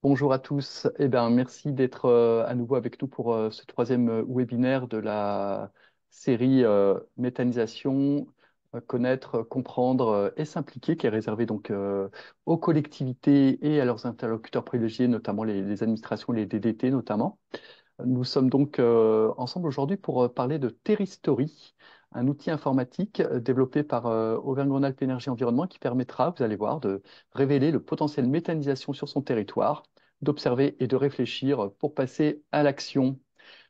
Bonjour à tous. Merci d'être à nouveau avec nous pour ce troisième webinaire de la série Méthanisation, connaître, comprendre et s'impliquer, qui est réservé aux collectivités et à leurs interlocuteurs privilégiés, notamment les administrations, les DDT notamment. Nous sommes ensemble aujourd'hui pour parler de Terristory, un outil informatique développé par Auvergne-Rhône-Alpes Énergie Environnement qui permettra, vous allez voir, de révéler le potentiel méthanisation sur son territoire, d'observer et de réfléchir pour passer à l'action.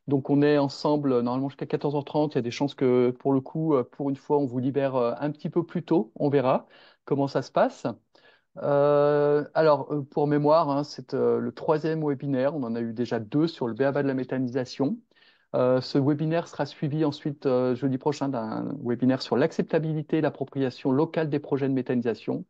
Donc on est ensemble normalement jusqu'à 14h30. Il y a des chances que pour le coup, pour une fois, on vous libère un petit peu plus tôt. On verra comment ça se passe. Pour mémoire, hein, c'est le troisième webinaire. On en a eu déjà deux sur le BABA de la méthanisation. Ce webinaire sera suivi ensuite jeudi prochain d'un webinaire sur l'acceptabilité et l'appropriation locale des projets de méthanisation.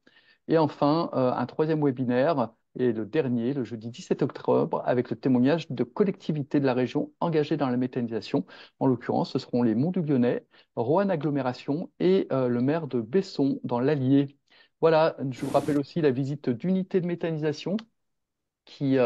Et enfin, un troisième webinaire, et le dernier, le jeudi 17 octobre, avec le témoignage de collectivités de la région engagées dans la méthanisation. En l'occurrence, ce seront les Monts du Lyonnais, Roanne Agglomération et le maire de Besson dans l'Allier. Voilà, je vous rappelle aussi la visite d'unités de méthanisation qui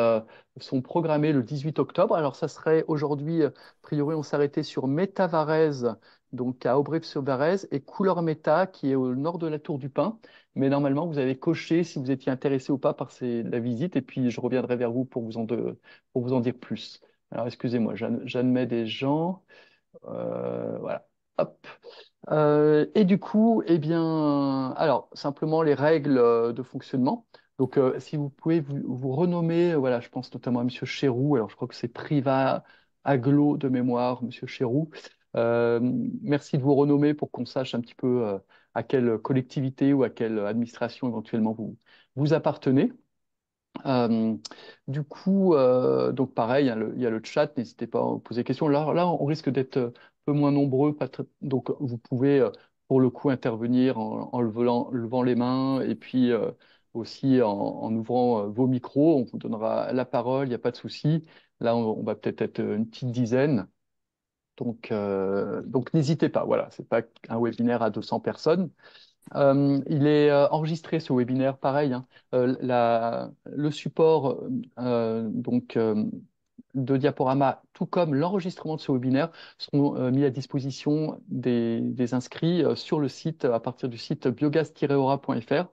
sont programmées le 18 octobre. Alors, ça serait aujourd'hui, a priori, on s'arrêtait sur Métavarèse, donc à Aubry-sur-Varèse, et Couleur Méta, qui est au nord de la Tour du Pin. Mais normalement, vous avez coché si vous étiez intéressé ou pas par la visite, et puis je reviendrai vers vous pour vous en dire plus. Alors, excusez-moi, j'admets des gens. Voilà. Hop. Et du coup, alors, simplement les règles de fonctionnement. Donc, si vous pouvez vous renommer, voilà, je pense notamment à Monsieur Chéroux, alors je crois que c'est Priva Aglo de mémoire, Monsieur Chéroux. Euh, Merci de vous renommer pour qu'on sache un petit peu à quelle collectivité ou à quelle administration éventuellement vous appartenez. Euh, donc pareil, hein, il y a le chat, n'hésitez pas à poser des questions. Là, on risque d'être un peu moins nombreux, donc vous pouvez pour le coup intervenir en levant les mains et puis aussi en ouvrant vos micros. On vous donnera la parole, il n'y a pas de souci. Là, on va peut-être être une petite dizaine. Donc n'hésitez pas. Voilà, c'est pas un webinaire à 200 personnes. Il est enregistré ce webinaire, pareil, hein. Le support de diaporama, tout comme l'enregistrement de ce webinaire, seront mis à disposition des inscrits sur le site à partir du site biogaz-aura.fr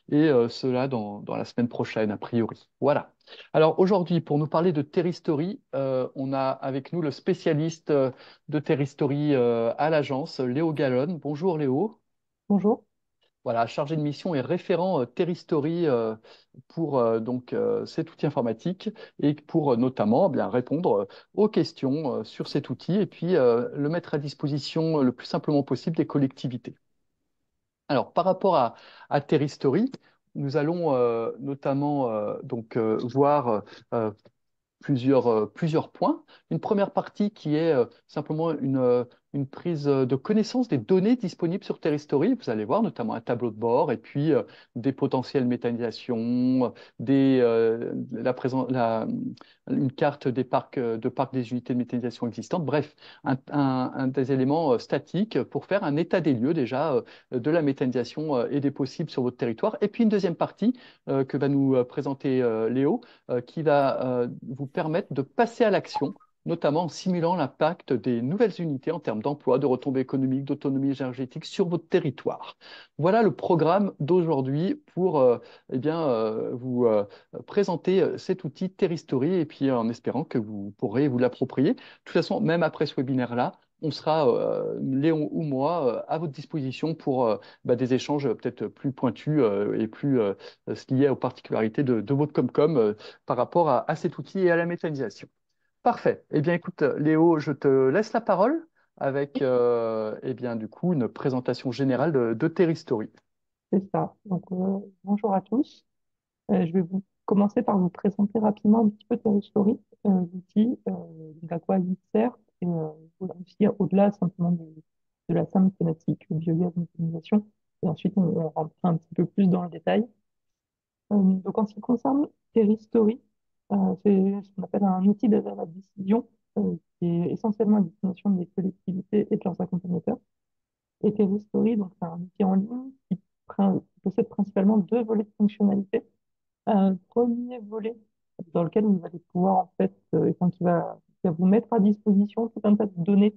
et cela dans la semaine prochaine, a priori. Voilà. Alors aujourd'hui, pour nous parler de Terristory, on a avec nous le spécialiste de Terristory à l'agence, Léo Gallon. Bonjour Léo. Bonjour. Voilà, chargé de mission et référent Terristory pour cet outil informatique et pour notamment bien répondre aux questions sur cet outil et puis le mettre à disposition le plus simplement possible des collectivités. Alors, par rapport à Terristory, nous allons notamment voir euh, plusieurs points. Une première partie qui est simplement une prise de connaissance des données disponibles sur Terristory. Vous allez voir notamment un tableau de bord et puis des potentielles méthanisations, une carte de parcs des unités de méthanisation existantes. Bref, un des éléments statiques pour faire un état des lieux déjà de la méthanisation et des possibles sur votre territoire. Et puis une deuxième partie que va nous présenter Léo qui va vous permettre de passer à l'action, notamment en simulant l'impact des nouvelles unités en termes d'emploi, de retombées économiques, d'autonomie énergétique sur votre territoire. Voilà le programme d'aujourd'hui pour vous présenter cet outil Terristory et puis en espérant que vous pourrez vous l'approprier. De toute façon, même après ce webinaire-là, on sera, Léon ou moi, à votre disposition pour des échanges peut-être plus pointus et plus liés aux particularités de votre Comcom par rapport à cet outil et à la méthanisation. Parfait. Eh bien, écoute, Léo, je te laisse la parole avec du coup une présentation générale de Terristory. C'est ça. Bonjour à tous. Je vais vous commencer par vous présenter rapidement un petit peu Terristory, l'outil, à quoi il sert, et voilà, aussi au-delà simplement de la simple thématique biogaz méthanisation. Et ensuite, on rentrera un petit peu plus dans le détail. En ce qui concerne Terristory, c'est ce qu'on appelle un outil d'aide à la décision, qui est essentiellement à destination des collectivités et de leurs accompagnateurs. Et Terristory, donc c'est un outil en ligne qui possède principalement deux volets de fonctionnalité. Un premier volet dans lequel vous allez pouvoir, en fait, enfin, qui va vous mettre à disposition tout un tas de données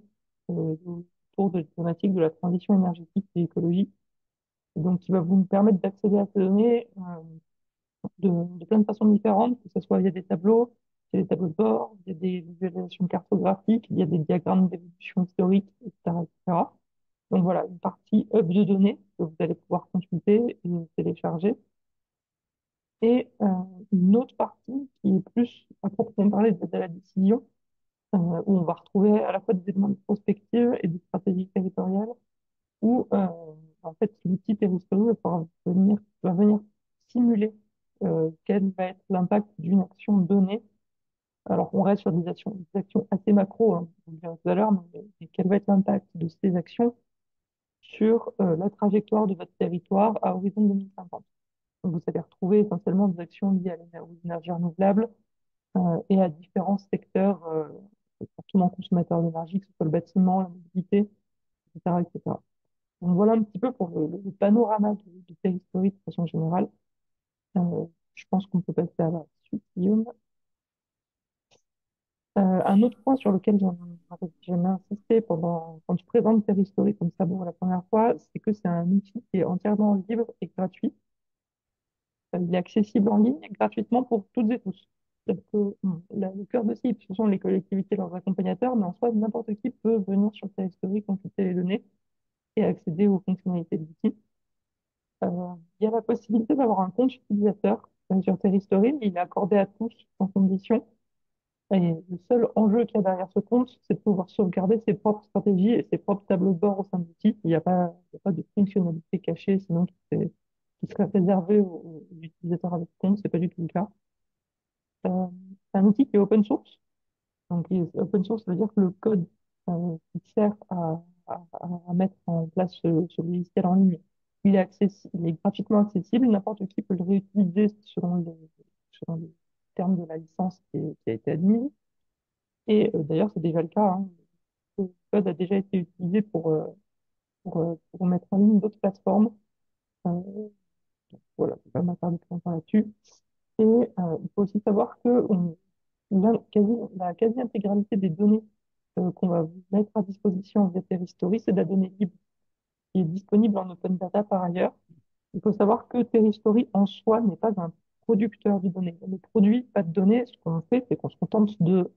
autour de la thématique de la transition énergétique et écologique. Et donc, qui va vous permettre d'accéder à ces données de plein de façons différentes, que ce soit via des tableaux, via des tableaux de bord, via des visualisations cartographiques, via des diagrammes d'évolution historique, etc., etc. Donc voilà, une partie hub de données que vous allez pouvoir consulter et télécharger. Et une autre partie qui est plus à proprement parler de la décision, où on va retrouver à la fois des éléments de prospective et des stratégies territoriales, où en fait l'outil Periscope va venir simuler quel va être l'impact d'une action donnée. Alors on reste sur des actions assez macro, hein, je vous le dirai tout à l'heure, mais quel va être l'impact de ces actions sur la trajectoire de votre territoire à horizon 2050. Donc, vous allez retrouver essentiellement des actions liées aux énergies renouvelables et à différents secteurs fortement consommateurs d'énergie, que ce soit le bâtiment, la mobilité, etc., etc. Donc voilà un petit peu pour le panorama de Terristory de façon générale. Je pense qu'on peut passer à la suite, Guillaume. Un autre point sur lequel j'aime insister quand je présente Terristory comme ça pour la première fois, c'est que c'est un outil qui est entièrement libre et gratuit. Il est accessible en ligne gratuitement pour toutes et tous. C'est-à-dire que, le cœur de cible, ce sont les collectivités et leurs accompagnateurs, mais en soi, n'importe qui peut venir sur Terristory, consulter les données et accéder aux fonctionnalités de l'outil. Il y a la possibilité d'avoir un compte utilisateur sur Terristory, mais il est accordé à tous sans condition. Et le seul enjeu qu'il y a derrière ce compte, c'est de pouvoir sauvegarder ses propres stratégies et ses propres tableaux de bord au sein de l'outil. Il n'y a pas de fonctionnalité cachée, sinon qui serait réservée aux utilisateurs avec compte. C'est pas du tout le cas. C'est un outil qui est open source. Donc, open source, ça veut dire que le code qui sert à mettre en place ce logiciel en ligne, il est gratuitement accessible. N'importe qui peut le réutiliser selon les termes de la licence qui a été admise. Et d'ailleurs, c'est déjà le cas, hein. Le code a déjà été utilisé pour mettre en ligne d'autres plateformes. Euh, voilà, je ne vais pas m'attarder plus longtemps là-dessus. Et il faut aussi savoir que la quasi-intégralité des données qu'on va vous mettre à disposition via Terristory, c'est de la donnée libre qui est disponible en open data par ailleurs. Il faut savoir que Terristory en soi n'est pas un producteur de données. On ne produit pas de données. Ce qu'on fait, c'est qu'on se contente de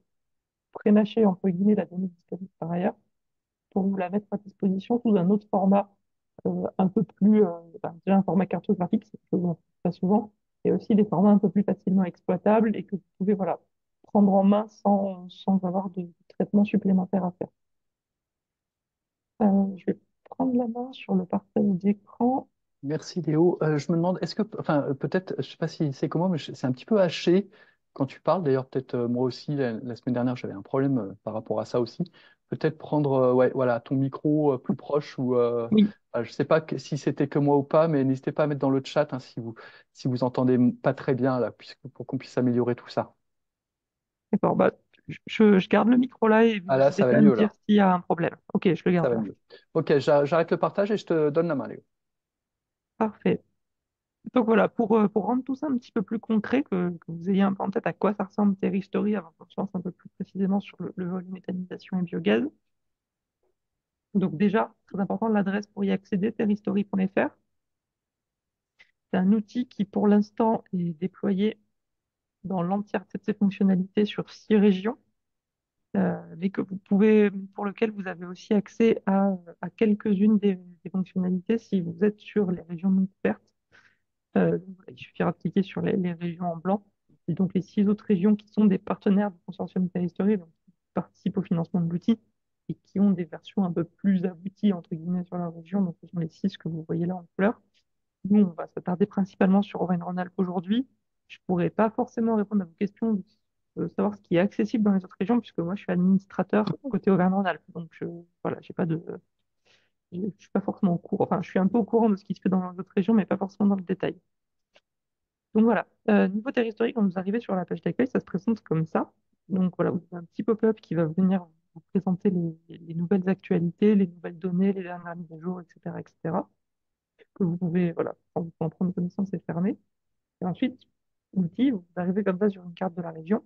prémâcher, entre guillemets, la donnée disponible par ailleurs pour vous la mettre à disposition sous un autre format un peu plus, déjà un format cartographique, c'est quelque chose dont on fait pas souvent, et aussi des formats un peu plus facilement exploitables et que vous pouvez, voilà, prendre en main sans avoir de traitement supplémentaire à faire. Je vais prendre la main sur le partage d'écran. Merci Léo. Je me demande, est-ce que, enfin, peut-être, je sais pas si c'est comment, mais c'est un petit peu haché quand tu parles. D'ailleurs, peut-être moi aussi, la semaine dernière, j'avais un problème par rapport à ça aussi. Peut-être prendre, ouais, voilà, ton micro plus proche ou, Oui, je sais pas si c'était que moi ou pas, mais n'hésitez pas à mettre dans le chat hein, si vous entendez pas très bien là, pour qu'on puisse améliorer tout ça. d'accord. Bah, je garde le micro là et vous Ah là, ça va n'hésitez pas à me mieux dire là. s'il y a un problème. Ok, je le Ça garde va là. mieux. Ok, j'arrête le partage et je te donne la main, Léo. Parfait. Donc voilà, pour rendre tout ça un petit peu plus concret, que vous ayez un peu en tête à quoi ça ressemble Terry Story avant qu'on se lance un peu plus précisément sur le volet méthanisation et biogaz. Donc déjà, très important, l'adresse pour y accéder, terrystory.fr. C'est un outil qui, pour l'instant, est déployé dans l'entièreté de ses fonctionnalités sur 6 régions, mais pour lequel vous avez aussi accès à quelques-unes des fonctionnalités si vous êtes sur les régions non couvertes. Donc voilà, il suffira de cliquer sur les régions en blanc. Et donc les 6 autres régions qui sont des partenaires du consortium Terristory, donc qui participent au financement de l'outil et qui ont des versions un peu plus abouties, entre guillemets, sur leur région. Donc ce sont les 6 que vous voyez là en couleur. Nous, on va s'attarder principalement sur Auvergne-Rhône-Alpes aujourd'hui. Je ne pourrais pas forcément répondre à vos questions de savoir ce qui est accessible dans les autres régions, puisque moi, je suis administrateur côté Auvergne-Rhône-Alpes. Donc, voilà, je suis pas forcément au courant. Enfin, je suis un peu au courant de ce qui se fait dans les autres régions, mais pas forcément dans le détail. Donc voilà, niveau territorial, quand vous arrivez sur la page d'accueil, ça se présente comme ça. Donc voilà, vous avez un petit pop-up qui va venir vous présenter les nouvelles actualités, les nouvelles données, les dernières mises à jour, etc., etc., que vous pouvez, voilà, quand vous pouvez en prendre connaissance et fermer. Et ensuite, outil. Vous arrivez comme ça sur une carte de la région.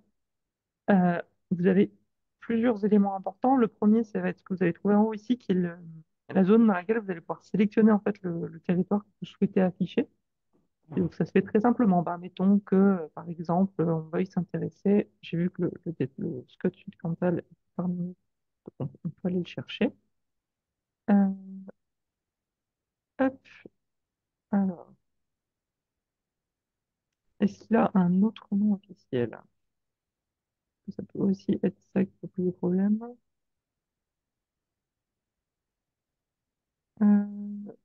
Euh, Vous avez plusieurs éléments importants. Le premier, ça va être ce que vous allez trouver en haut ici, qui est la zone dans laquelle vous allez pouvoir sélectionner en fait le territoire que vous souhaitez afficher. Et donc, ça se fait très simplement. Bah, mettons que, par exemple, on veuille s'intéresser. J'ai vu que le Scott Sud-Cantal est parmi nous, donc on peut aller le chercher. Euh, Hop, alors, est-ce qu'il a un autre nom officiel? Ça peut aussi être ça qui peut poser problème.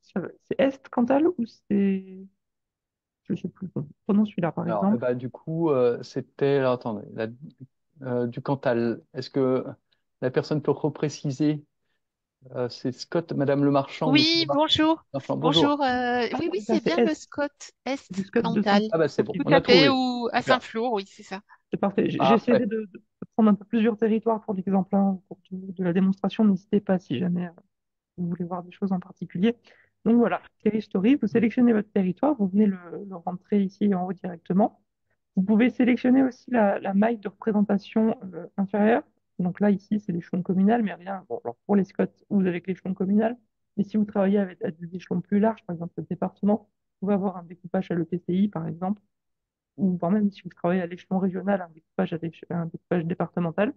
C'est Est-Cantal ou c'est... Je sais plus. Bon, prenons celui-là, par Alors, exemple. du coup, c'était, alors, attendez, du Cantal. Est-ce que la personne peut repréciser? C'est Scott, Madame Le Marchand, Monsieur Le Oui, bonjour. Marchand. Bonjour. Bonjour. Oui, oui, Ça, c'est c'est bien le Est. Scott Du Est Scott de Cantal. Sud. Ah bah c'est Ok, bon, Tout on a à fait, trouvé. ou à Super. Saint-Flour, oui, c'est ça. c'est parfait. J'essaierai Parfait. de prendre un peu plusieurs territoires pour l'exemple 1 au cours de la démonstration. N'hésitez pas si jamais vous voulez voir des choses en particulier. Donc voilà, Story, vous sélectionnez votre territoire, vous venez le rentrer ici en haut directement. Vous pouvez sélectionner aussi la maille de représentation inférieure. Donc là, ici, c'est l'échelon communal, mais rien. Bon, alors pour les Scots, vous avez que l'échelon communal. Mais si vous travaillez avec des échelons plus larges, par exemple le département, vous pouvez avoir un découpage à l'EPCI, par exemple, ou voire même si vous travaillez à l'échelon régional, un découpage départemental.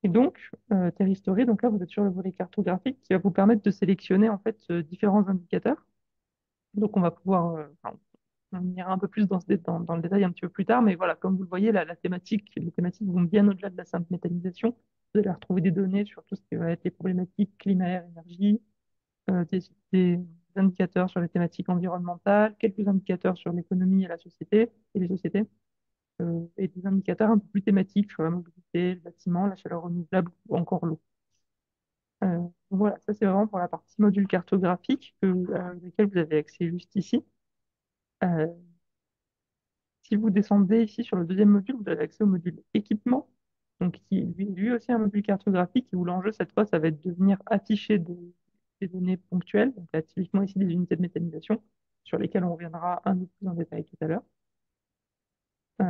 Et donc, Terristory, donc là, vous êtes sur le volet cartographique qui va vous permettre de sélectionner en fait différents indicateurs. Donc, on va pouvoir, enfin, on ira un peu plus dans le détail un petit peu plus tard, mais voilà, comme vous le voyez, les thématiques vont bien au-delà de la simple méthanisation. Vous allez retrouver des données sur tout ce qui va être les problématiques climat, air, énergie, des indicateurs sur les thématiques environnementales, quelques indicateurs sur l'économie et la société et les sociétés, et des indicateurs un peu plus thématiques sur la mobilité, le bâtiment, la chaleur renouvelable ou encore l'eau. Voilà, ça c'est vraiment pour la partie module cartographique auquel vous avez accès juste ici. Euh, Si vous descendez ici sur le deuxième module, vous avez accès au module équipement, donc qui est lui aussi un module cartographique où l'enjeu cette fois, ça va être de venir afficher des données ponctuelles, donc là, typiquement ici des unités de méthanisation, sur lesquelles on reviendra un peu plus en détail tout à l'heure. Je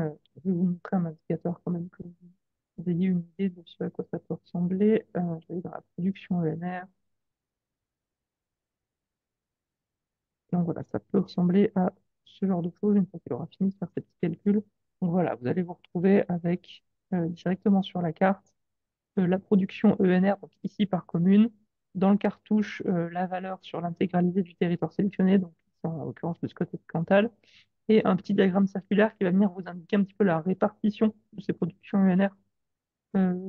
vais vous montrer un indicateur quand même que vous ayez une idée de ce à quoi ça peut ressembler. Je vais aller dans la production ENR. Donc voilà, ça peut ressembler à ce genre de choses une fois qu'il aura fini de faire ses petits calculs. Donc voilà, vous allez vous retrouver avec directement sur la carte la production ENR, donc ici par commune, dans le cartouche la valeur sur l'intégralité du territoire sélectionné, donc en l'occurrence le Scott et le Cantal, et un petit diagramme circulaire qui va venir vous indiquer un petit peu la répartition de ces productions ENR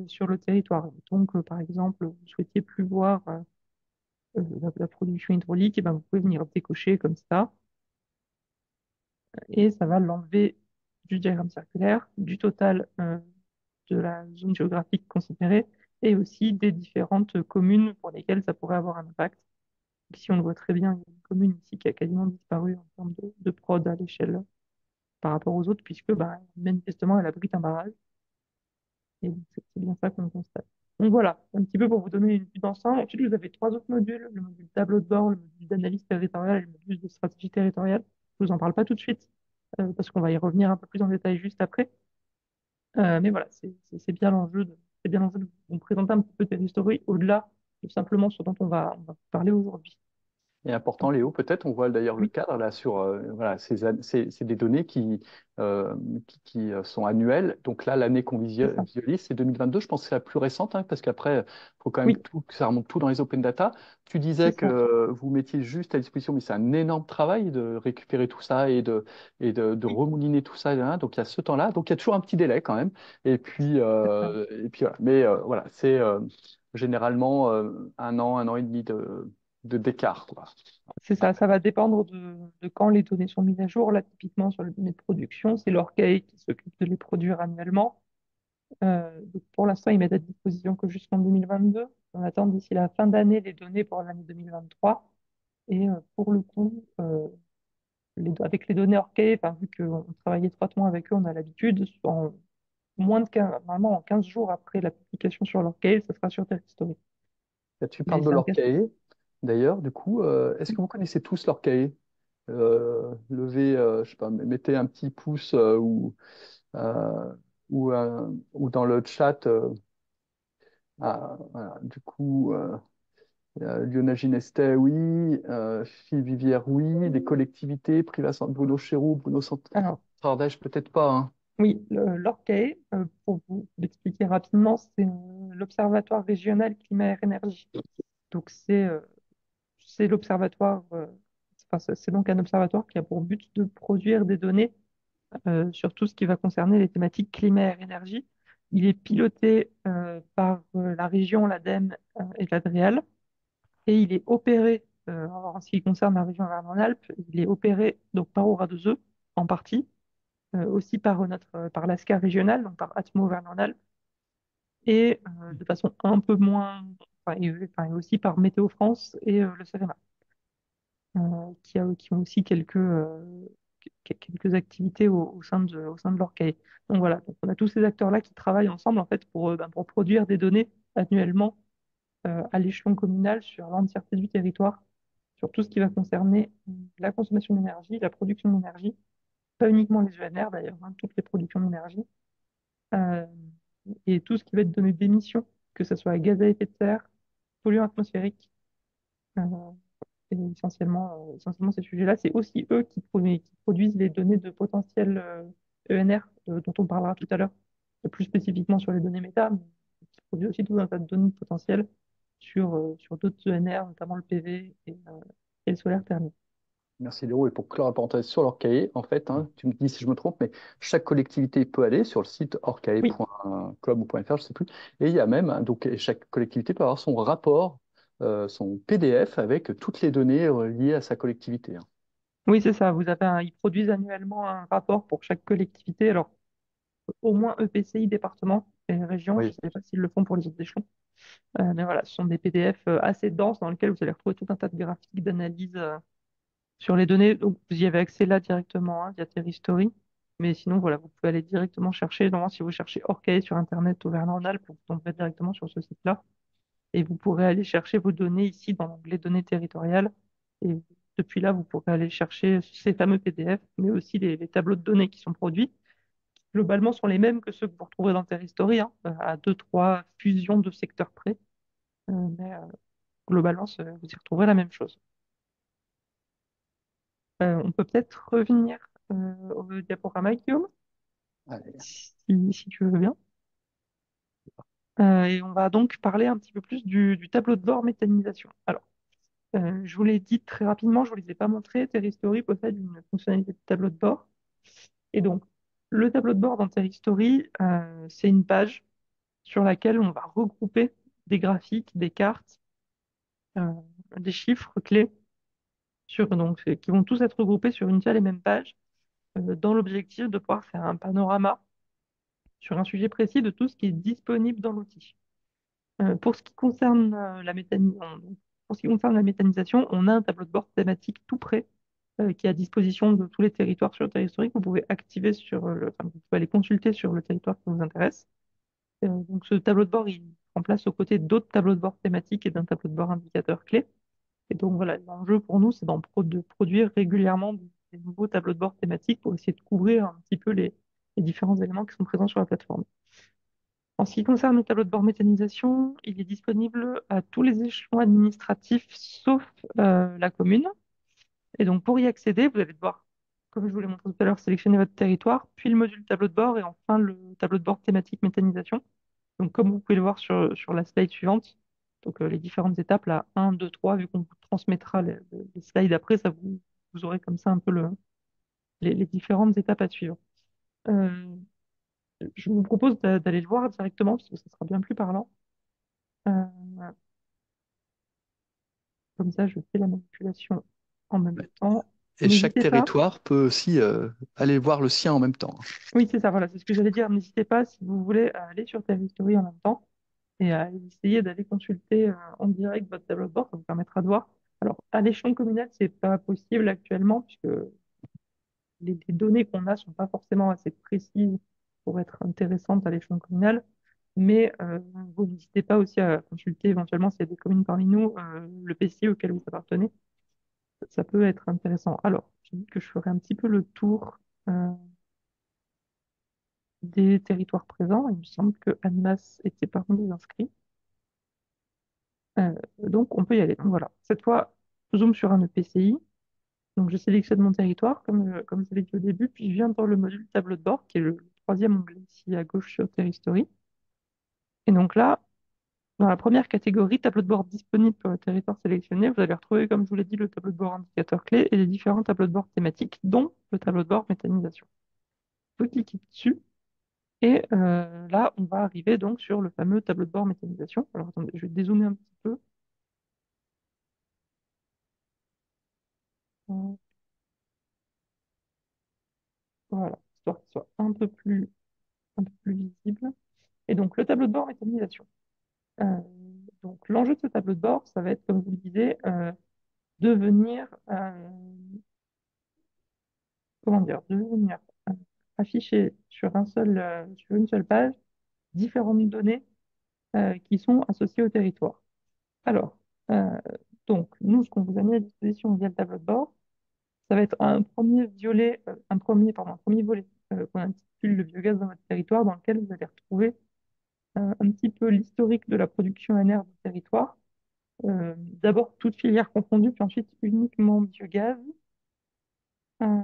sur le territoire. Donc par exemple, vous souhaitiez plus voir la production hydraulique, et ben, vous pouvez venir décocher comme ça et ça va l'enlever du diagramme circulaire, du total de la zone géographique considérée et aussi des différentes communes pour lesquelles ça pourrait avoir un impact. Ici, on le voit très bien, il y a une commune ici qui a quasiment disparu en termes de prod à l'échelle par rapport aux autres, puisque bah, manifestement, elle abrite un barrage. Et donc, c'est bien ça qu'on constate. Donc voilà, un petit peu pour vous donner une vue d'ensemble. Ensuite, vous avez trois autres modules, le module tableau de bord, le module d'analyse territoriale et le module de stratégie territoriale. Je vous en parle pas tout de suite, parce qu'on va y revenir un peu plus en détail juste après. Mais voilà, c'est bien c'est bien l'enjeu de vous présenter un petit peu Terristory au-delà de simplement ce dont on va parler aujourd'hui. Et important, Léo, peut-être, on voit d'ailleurs le Oui, cadre là sur voilà, c'est des données euh, qui sont annuelles. Donc là, l'année qu'on c'est ça. visualise, c'est 2022. Je pense que c'est la plus récente, hein, parce qu'après, il faut quand même Oui, que ça remonte tout dans les open data. Tu c'est disais que ça. vous mettiez juste à disposition, mais c'est un énorme travail de récupérer tout ça et de Oui, remouliner tout ça. Hein. Donc il y a ce temps-là. Donc il y a toujours un petit délai quand même. c'est ça. Et puis voilà. Mais voilà, c'est généralement un an et demi de d'écart, quoi. C'est ça. Ça va dépendre de quand les données sont mises à jour. Là, typiquement, sur les données de production, c'est l'Orcade qui s'occupe de les produire annuellement. Donc pour l'instant, ils mettent à disposition que jusqu'en 2022. On attend d'ici la fin d'année les données pour l'année 2023. Et pour le coup, avec les données Orcade, enfin, vu qu'on travaille étroitement avec eux, on a l'habitude, moins de 15, normalement en 15 jours après la publication sur leur cahier, ça sera sur Territory. Là, tu Mais parles de c'est un leur casse. cahier. D'ailleurs, du coup, est-ce que vous connaissez tous leur cahier? levez, je sais pas, mettez un petit pouce euh, ou dans le chat. Voilà. Du coup, Lionel Ginestet, oui. Phil Vivière, oui. Les collectivités, Privat Bruno Chéroux, Bruno Alors, Sardèche, peut-être pas, hein. oui, l'ORCAE, pour vous l'expliquer rapidement, c'est l'Observatoire régional climat air énergie. Donc, c'est l'observatoire, enfin, c'est donc un observatoire qui a pour but de produire des données sur tout ce qui va concerner les thématiques climat air énergie. Il est piloté par la région, l'ADEME et l'ADRIAL, et il est opéré, en ce qui concerne la région Vernon-Alpes, il est opéré donc par Oradozo en partie, aussi par par l'ASCA régional, donc par Atmo Vernon-Alpes, et de façon un peu moins, et aussi par Météo France et le CEREMA, qui ont aussi quelques activités au sein de leur cahier. Donc voilà, donc on a tous ces acteurs-là qui travaillent ensemble en fait pour produire des données annuellement à l'échelon communal sur l'entièreté du territoire, sur tout ce qui va concerner la consommation d'énergie, la production d'énergie, pas uniquement les ENR d'ailleurs, hein, toutes les productions d'énergie, euh, et tout ce qui va être donné d'émissions, que ce soit gaz à effet de serre, polluants atmosphériques, euh, et essentiellement ces sujets-là. C'est aussi eux qui produisent les données de potentiel ENR, dont on parlera tout à l'heure, plus spécifiquement sur les données méta, mais qui produisent aussi tout un tas de données potentielles sur d'autres ENR, notamment le PV et le solaire thermique. Merci Léo. Et pour clore la parenthèse sur l'Orcae, en fait, hein, tu me dis si je me trompe, mais chaque collectivité peut aller sur le site Oui, orcae.com ou .fr, je sais plus. Et il y a même, hein, donc et chaque collectivité peut avoir son rapport, son PDF avec toutes les données liées à sa collectivité, hein. oui, c'est ça. Ils produisent annuellement un rapport pour chaque collectivité. Alors, au moins EPCI, département et région. Je Oui, ne sais pas s'ils le font pour les autres échelons. Mais voilà, ce sont des PDF assez denses dans lesquels vous allez retrouver tout un tas de graphiques d'analyse sur les données. Donc, vous y avez accès là directement, hein, via Terrastory. Mais sinon, voilà, vous pouvez aller directement chercher. Normalement, si vous cherchez Orcae sur Internet ou Vernon-Alpes, vous tomberez directement sur ce site-là. Et vous pourrez aller chercher vos données ici dans l'onglet données territoriales. Et depuis là, vous pourrez aller chercher ces fameux PDF, mais aussi les tableaux de données qui sont produits, qui globalement sont les mêmes que ceux que vous retrouverez dans Terrastory, hein, à deux, trois fusions de secteurs près. Mais globalement, vous y retrouverez la même chose. On peut peut-être revenir au diaporama, Guillaume, allez. si tu veux bien. Et on va donc parler un petit peu plus du tableau de bord méthanisation. Alors, je vous l'ai dit très rapidement, je ne vous les ai pas montrés. Terrastory possède une fonctionnalité de tableau de bord. Et donc, le tableau de bord dans Terrastory, c'est une page sur laquelle on va regrouper des graphiques, des cartes, euh, des chiffres clés qui vont tous être regroupés sur une seule et même page, dans l'objectif de pouvoir faire un panorama sur un sujet précis de tout ce qui est disponible dans l'outil. Pour ce qui concerne pour ce qui concerne la méthanisation, on a un tableau de bord thématique tout prêt qui est à disposition de tous les territoires sur le territoire historique. Vous pouvez vous pouvez aller consulter sur le territoire qui vous intéresse. Donc ce tableau de bord, il prend place aux côtés d'autres tableaux de bord thématiques et d'un tableau de bord indicateur clé. Et donc voilà, l'enjeu pour nous, c'est de produire régulièrement des nouveaux tableaux de bord thématiques pour essayer de couvrir un petit peu les différents éléments qui sont présents sur la plateforme. En ce qui concerne le tableau de bord méthanisation, il est disponible à tous les échelons administratifs sauf la commune. Et donc pour y accéder, vous allez devoir, comme je vous l'ai montré tout à l'heure, sélectionner votre territoire, puis le module tableau de bord et enfin le tableau de bord thématique méthanisation. Donc comme vous pouvez le voir sur la slide suivante, donc les différentes étapes, là, 1, 2, 3, vu qu'on vous transmettra les slides après, vous aurez comme ça un peu les différentes étapes à suivre. Euh, je vous propose d'aller le voir directement, parce que ça sera bien plus parlant. Euh, Comme ça, je fais la manipulation en même temps. Et chaque N'hésitez pas. territoire peut aussi aller voir le sien en même temps. Oui, c'est ça, voilà, c'est ce que j'allais dire. N'hésitez pas, si vous voulez, à aller sur History en même temps et à essayer d'aller consulter en direct votre tableau de bord. Ça vous permettra de voir. Alors, à l'échelon communal, c'est pas possible actuellement, puisque les données qu'on a sont pas forcément assez précises pour être intéressantes à l'échelon communal. Mais vous n'hésitez pas aussi à consulter éventuellement s'il y a des communes parmi nous, le PCI auquel vous appartenez, ça peut être intéressant. Alors, j'ai dit que je ferai un petit peu le tour euh, des territoires présents. Il me semble que Annemasse était parmi les inscrits. Donc, on peut y aller. Donc, voilà. Cette fois, zoom sur un EPCI. Donc, je sélectionne mon territoire, comme je l'ai dit au début, puis je viens dans le module tableau de bord, qui est le troisième onglet ici à gauche sur Territory. Et donc là, dans la première catégorie, tableau de bord disponible pour le territoire sélectionné, vous allez retrouver, comme je vous l'ai dit, le tableau de bord indicateur clé et les différents tableaux de bord thématiques, dont le tableau de bord méthanisation. Vous cliquez dessus et là, on va arriver donc sur le fameux tableau de bord méthanisation. Alors attendez, je vais dézoomer un petit peu. Euh, Voilà, histoire qu'il soit un peu plus visible. Et donc, le tableau de bord méthanisation. Euh, donc, l'enjeu de ce tableau de bord, ça va être, comme je vous le disais, de venir, comment dire, de venir afficher sur une seule page différentes données qui sont associées au territoire. Alors, euh, donc, nous, ce qu'on vous a mis à disposition via le tableau de bord, ça va être un premier volet qu'on intitule le biogaz dans votre territoire, dans lequel vous allez retrouver un petit peu l'historique de la production NR du territoire. D'abord, toute filière confondue, puis ensuite uniquement biogaz. Euh,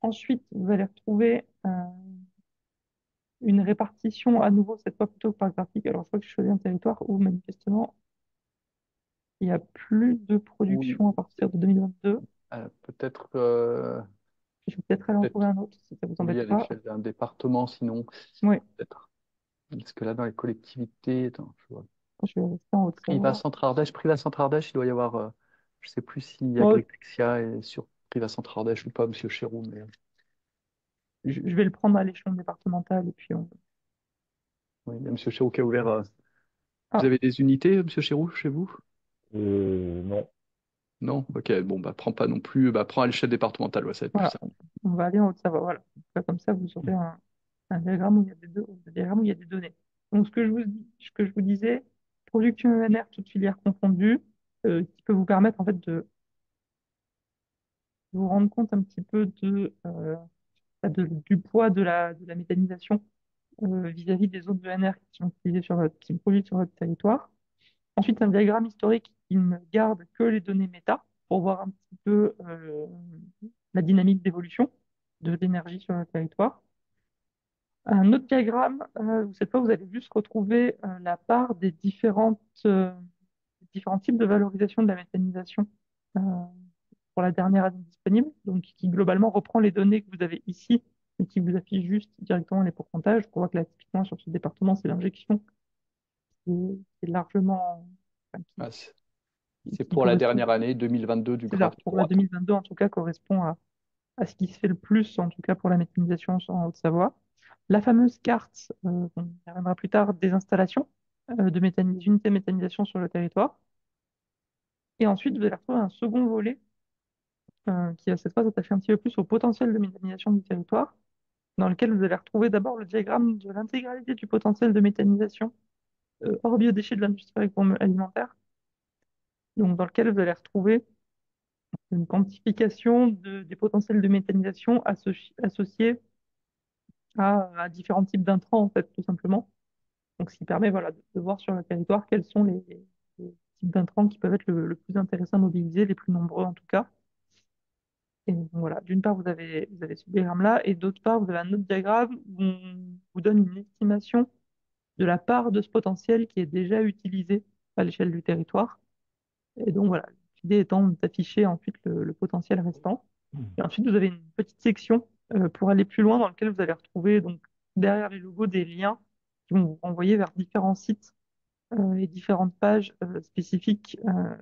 Ensuite, vous allez retrouver une répartition à nouveau, cette fois plutôt par graphique. Alors, je crois que je choisis un territoire où manifestement, il n'y a plus de Oui, production à partir de 2022. peut-être Je vais peut-être aller en trouver peut-être un autre si ça vous oui, embête à pas. l'échelle d'un département, sinon Oui, peut-être. Parce que là, dans les collectivités, attends, je vois. je vais rester en Privas Haute-Savoie. Centre-Ardèche, Privas Centre-Ardèche, il doit y avoir, je sais plus si Bon, Agripexia est sur Privas Centre-Ardèche ou pas, Monsieur Chéroux, mais je vais le prendre à l'échelon départemental et puis on... oui, il y a Monsieur Chéroux qui a ouvert. Vous Ah, avez des unités, Monsieur Chéroux, chez vous? Non. Non? Ok, bon, bah prends pas non plus, bah prends à l'échelle départementale, ouais, ça va être plus voilà, simple. on va aller en Haute-Savoie. Voilà. Comme ça, vous aurez un diagramme où il y a un diagramme où il y a des données. Donc, ce que je vous disais, production ENR, toute filière confondue, qui peut vous permettre en fait de vous rendre compte un petit peu du poids de la méthanisation vis-à-vis des autres ENR qui sont utilisées qui sont produites sur votre territoire. Ensuite, un diagramme historique qui ne garde que les données méta pour voir un petit peu la dynamique d'évolution de l'énergie sur le territoire. Un autre diagramme, où cette fois, vous allez juste retrouver la part des différents types de valorisation de la méthanisation euh, pour la dernière année disponible, donc qui globalement reprend les données que vous avez ici, mais qui vous affiche juste directement les pourcentages. On voit que là, typiquement, sur ce département, c'est l'injection qui est largement, enfin, Ah, c'est qui pour la correspond, dernière année 2022 du c'est là, graphe de pour la droite. 2022 en tout cas, correspond à ce qui se fait le plus, en tout cas pour la méthanisation en Haute-Savoie. La fameuse carte, on y reviendra plus tard, des installations unités de méthanisation sur le territoire. Et ensuite, vous allez retrouver un second volet qui va cette fois s'attacher un petit peu plus au potentiel de méthanisation du territoire, dans lequel vous allez retrouver d'abord le diagramme de l'intégralité du potentiel de méthanisation hors biodéchets de l'industrie alimentaire, donc dans lequel vous allez retrouver une quantification des potentiels de méthanisation associés à différents types d'intrants, en fait, tout simplement. Donc, ce qui permet voilà, de voir sur le territoire quels sont les types d'intrants qui peuvent être le plus intéressants à mobiliser, les plus nombreux en tout cas. Et donc, voilà, d'une part, vous avez ce diagramme-là, et d'autre part, vous avez un autre diagramme où on vous donne une estimation de la part de ce potentiel qui est déjà utilisé à l'échelle du territoire. Et donc voilà, l'idée étant d'afficher ensuite le potentiel restant. Et ensuite, vous avez une petite section pour aller plus loin dans laquelle vous allez retrouver donc derrière les logos des liens qui vont vous renvoyer vers différents sites et différentes pages spécifiques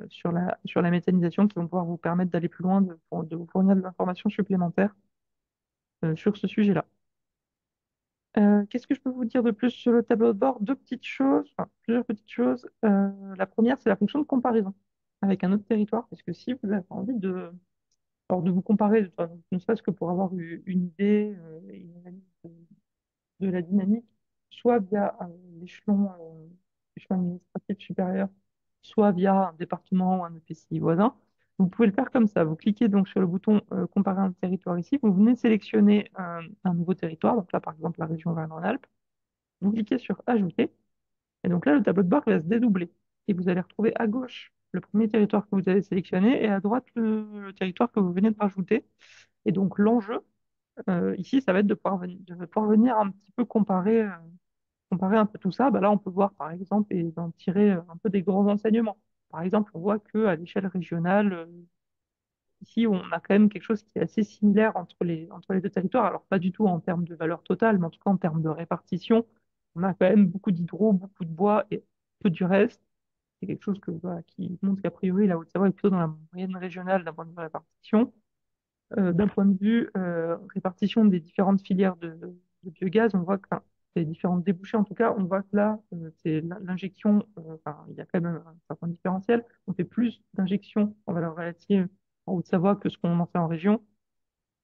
sur la méthanisation qui vont pouvoir vous permettre d'aller plus loin, de vous fournir de l'information supplémentaire sur ce sujet-là. Qu'est-ce que je peux vous dire de plus sur le tableau de bord? Deux petites choses, enfin, plusieurs petites choses. La première, c'est la fonction de comparaison avec un autre territoire, parce que si vous avez envie alors de vous comparer, enfin, ne serait-ce que pour avoir une idée et une analyse de la dynamique, soit via l'échelon administratif supérieur, soit via un département ou un EPCI voisin, Vous pouvez le faire comme ça. Vous cliquez donc sur le bouton Comparer un territoire ici. Vous venez sélectionner un nouveau territoire. Donc là, par exemple, la région Auvergne-Rhône-Alpes. Vous cliquez sur Ajouter. Et donc là, le tableau de bord va se dédoubler. Et vous allez retrouver à gauche le premier territoire que vous avez sélectionné et à droite le territoire que vous venez de rajouter. Et donc l'enjeu, ici, ça va être de pouvoir venir un petit peu comparer un peu tout ça. Bah là, on peut voir, par exemple, et d'en tirer un peu des grands enseignements. Par exemple, on voit qu'à l'échelle régionale, ici, on a quand même quelque chose qui est assez similaire entre les deux territoires. Alors, pas du tout en termes de valeur totale, mais en tout cas en termes de répartition. On a quand même beaucoup d'hydro, beaucoup de bois et peu du reste. C'est quelque chose voilà, qui montre qu'a priori, la Haute-Savoie est plutôt dans la moyenne régionale d'un point de vue répartition. D'un point de vue répartition des différentes filières de biogaz, on voit que, enfin, les différentes débouchés, en tout cas, on voit que là, c'est l'injection, enfin, il y a quand même un certain différentiel. On fait plus d'injections en valeur relative en Haute-Savoie que ce qu'on en fait en région,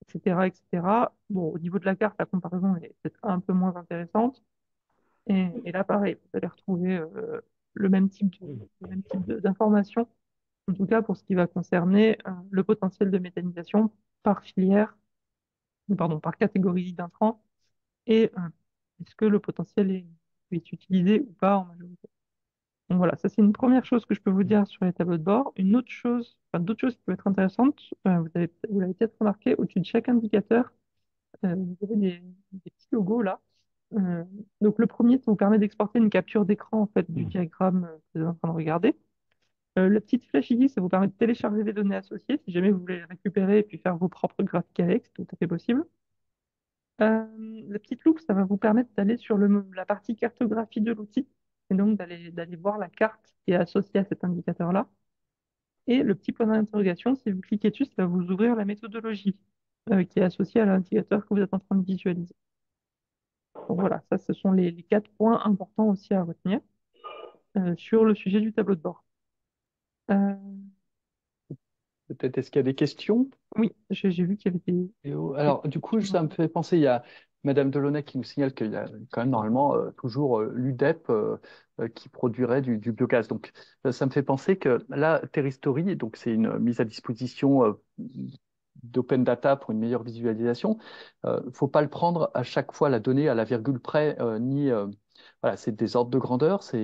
etc., etc. Bon, au niveau de la carte, la comparaison est peut-être un peu moins intéressante. Et là, pareil, vous allez retrouver le même type d'informations, en tout cas pour ce qui va concerner le potentiel de méthanisation par filière, pardon, par catégorie d'intrants, et est-ce que le potentiel est utilisé ou pas en majorité. Donc voilà, ça c'est une première chose que je peux vous dire sur les tableaux de bord. Une autre chose, enfin, d'autres choses qui peuvent être intéressantes, vous l'avez peut-être remarqué, au-dessus de chaque indicateur, vous avez des petits logos là. Euh, donc le premier, ça vous permet d'exporter une capture d'écran en fait du diagramme que vous êtes en train de regarder. La petite flèche ici, ça vous permet de télécharger les données associées si jamais vous voulez les récupérer et puis faire vos propres graphiques avec, c'est tout à fait possible. La petite loupe, ça va vous permettre d'aller sur la partie cartographie de l'outil et donc d'aller voir la carte qui est associée à cet indicateur-là. Et le petit point d'interrogation, si vous cliquez dessus, ça va vous ouvrir la méthodologie qui est associée à l'indicateur que vous êtes en train de visualiser. Donc voilà, ça, ce sont les 4 points importants aussi à retenir sur le sujet du tableau de bord. Euh, Peut-être est-ce qu'il y a des questions? oui, j'ai vu qu'il y avait des Alors, du coup, questions. ça me fait penser, il y a Madame Delaunay qui nous signale qu'il y a quand même normalement toujours l'UDEP qui produirait du biogaz. Donc, ça me fait penser que là, Terristory, donc c'est une mise à disposition d'open data pour une meilleure visualisation. Faut pas le prendre à chaque fois la donnée à la virgule près, ni voilà, c'est des ordres de grandeur, ça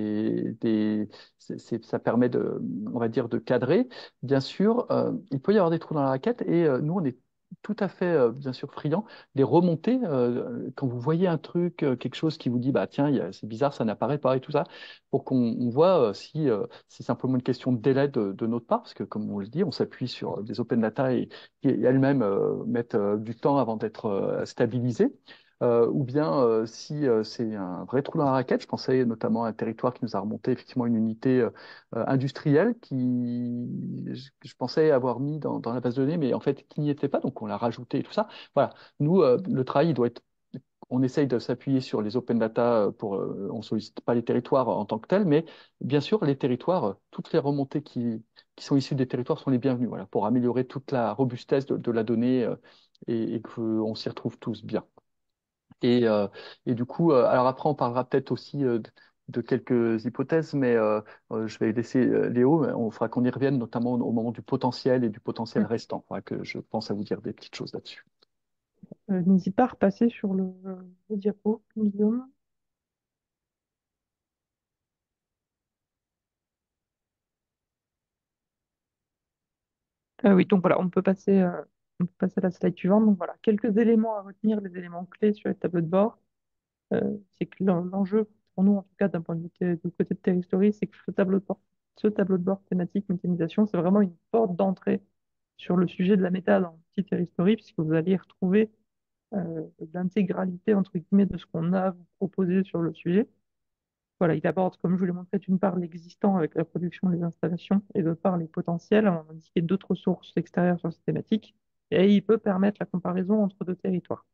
permet de, on va dire, de cadrer. Bien sûr, il peut y avoir des trous dans la raquette et nous, on est tout à fait, bien sûr, friand des remontées. Quand vous voyez un truc, quelque chose qui vous dit, bah tiens, c'est bizarre, ça n'apparaît pas et tout ça, pour qu'on voit si c'est simplement une question de délai de notre part, parce que comme on le dit, on s'appuie sur des open data et qui elles-mêmes mettent du temps avant d'être stabilisées. Ou bien si c'est un vrai trou dans la raquette, je pensais notamment à un territoire qui nous a remonté effectivement une unité industrielle je pensais avoir mis dans la base de données, mais en fait qui n'y était pas, donc on l'a rajouté et tout ça. Voilà, nous, le travail il doit être on essaye de s'appuyer sur les open data on sollicite pas les territoires en tant que tels, mais bien sûr, les territoires, toutes les remontées qui sont issues des territoires sont les bienvenues, voilà, pour améliorer toute la robustesse de la donnée et qu'on s'y retrouve tous bien. Et, euh, et du coup, alors après, on parlera peut-être aussi de quelques hypothèses, mais je vais laisser Léo, mais on fera qu'on y revienne, notamment au moment du potentiel et du potentiel Mm. restant. Faudra que je pense à vous dire des petites choses là-dessus. N'hésite pas à repasser sur le diapo, Guillaume. Oui, donc voilà, on peut passer à la slide suivante. Donc voilà, quelques éléments à retenir, les éléments clés sur les tableaux de bord. C'est que l'enjeu, pour nous en tout cas, d'un point de vue du côté de Terristory, c'est que ce tableau de bord thématique méthanisation, c'est vraiment une porte d'entrée sur le sujet de la méta dans petit Terristory, puisque vous allez y retrouver l'intégralité, entre guillemets, de ce qu'on a à vous proposer sur le sujet. Voilà, il aborde, comme je vous l'ai montré, d'une part l'existant avec la production des installations et d'autre part les potentiels, en indiquant d'autres sources extérieures sur cette thématique. Et il peut permettre la comparaison entre deux territoires.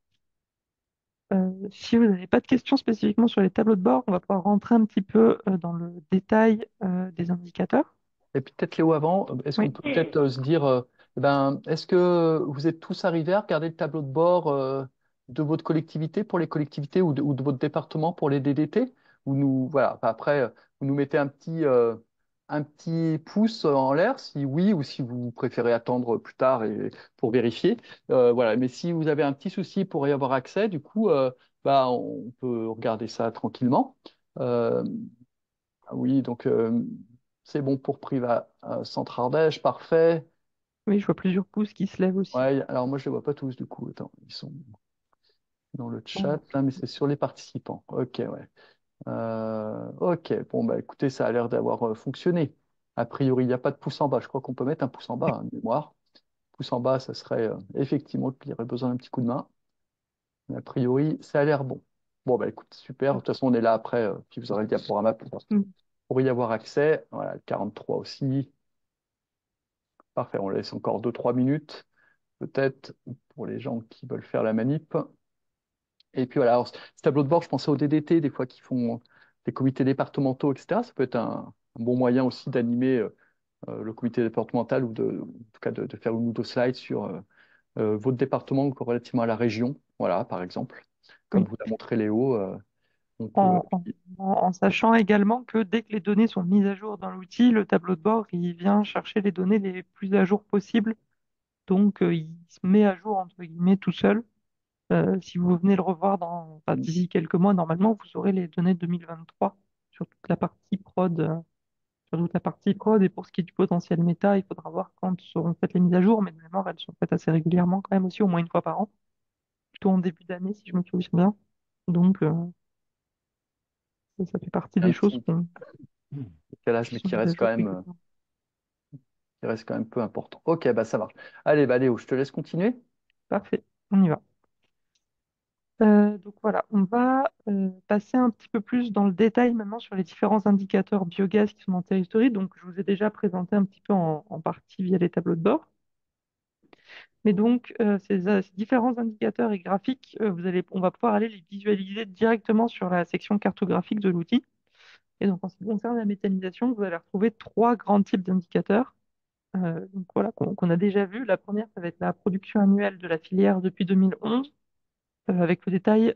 Si vous n'avez pas de questions spécifiquement sur les tableaux de bord, on va pouvoir rentrer un petit peu dans le détail des indicateurs. Et puis peut-être Léo, avant, est-ce qu'on Oui. peut peut-être se dire, est-ce que vous êtes tous arrivés à regarder le tableau de bord de votre collectivité pour les collectivités ou de votre département pour les DDT? Ou nous, voilà, enfin, après, vous nous mettez un petit un petit pouce en l'air, si oui, ou si vous préférez attendre plus tard pour vérifier. Voilà. Mais si vous avez un petit souci pour y avoir accès, du coup, bah, on peut regarder ça tranquillement. Euh, oui, donc c'est bon pour Priva Centre Ardèche, parfait. Oui, je vois plusieurs pouces qui se lèvent aussi. Ouais, alors moi je les vois pas tous du coup. Attends, ils sont dans le chat Bon, là, mais c'est sur les participants. Ok, ouais. Ok, bon bah écoutez, ça a l'air d'avoir fonctionné. A priori, il n'y a pas de pouce en bas. Je crois qu'on peut mettre un pouce en bas, hein, de mémoire. Pouce en bas, ça serait effectivement qu'il y aurait besoin d'un petit coup de main. Mais a priori, ça a l'air bon. Bon bah écoute, super. De toute façon, on est là après, puis vous aurez le diaporama pour y avoir accès. Voilà, 43 aussi. Parfait, on laisse encore 2 3 minutes, peut-être, pour les gens qui veulent faire la manip. Et puis voilà, alors, ce tableau de bord, je pensais aux DDT, des fois qui font des comités départementaux, etc. Ça peut être un bon moyen aussi d'animer le comité départemental ou en tout cas de faire une ou deux slides sur votre département ou relativement à la région, voilà, par exemple. Comme oui. vous l'a montré Léo, on peut. En, en- en sachant également que dès que les données sont mises à jour dans l'outil, le tableau de bord, il vient chercher les données les plus à jour possibles. Donc, il se met à jour, entre guillemets, tout seul. Si vous venez le revoir enfin, d'ici quelques mois, normalement, vous aurez les données de 2023 sur toute la partie prod. Sur toute la partie prod. Et pour ce qui est du potentiel méta, il faudra voir quand seront faites les mises à jour. Mais de mémoire, elles sont faites assez régulièrement quand même aussi, au moins une fois par an. Plutôt en début d'année, si je me souviens bien. Donc, ça fait partie Un des choses petit décalage, qui mais sont mises à jour régulièrement. qui reste quand même peu important. Ok, bah ça marche. Allez, bah Léo, je te laisse continuer. Parfait, on y va. Donc voilà, on va passer un petit peu plus dans le détail maintenant sur les différents indicateurs biogaz qui sont dans Territory. Donc je vous ai déjà présenté un petit peu en partie via les tableaux de bord. Mais donc ces différents indicateurs et graphiques, on va pouvoir aller les visualiser directement sur la section cartographique de l'outil. Et donc en ce qui concerne la méthanisation, vous allez retrouver trois grands types d'indicateurs. Donc voilà, qu'on a déjà vu. La première, ça va être la production annuelle de la filière depuis 2011, avec le détail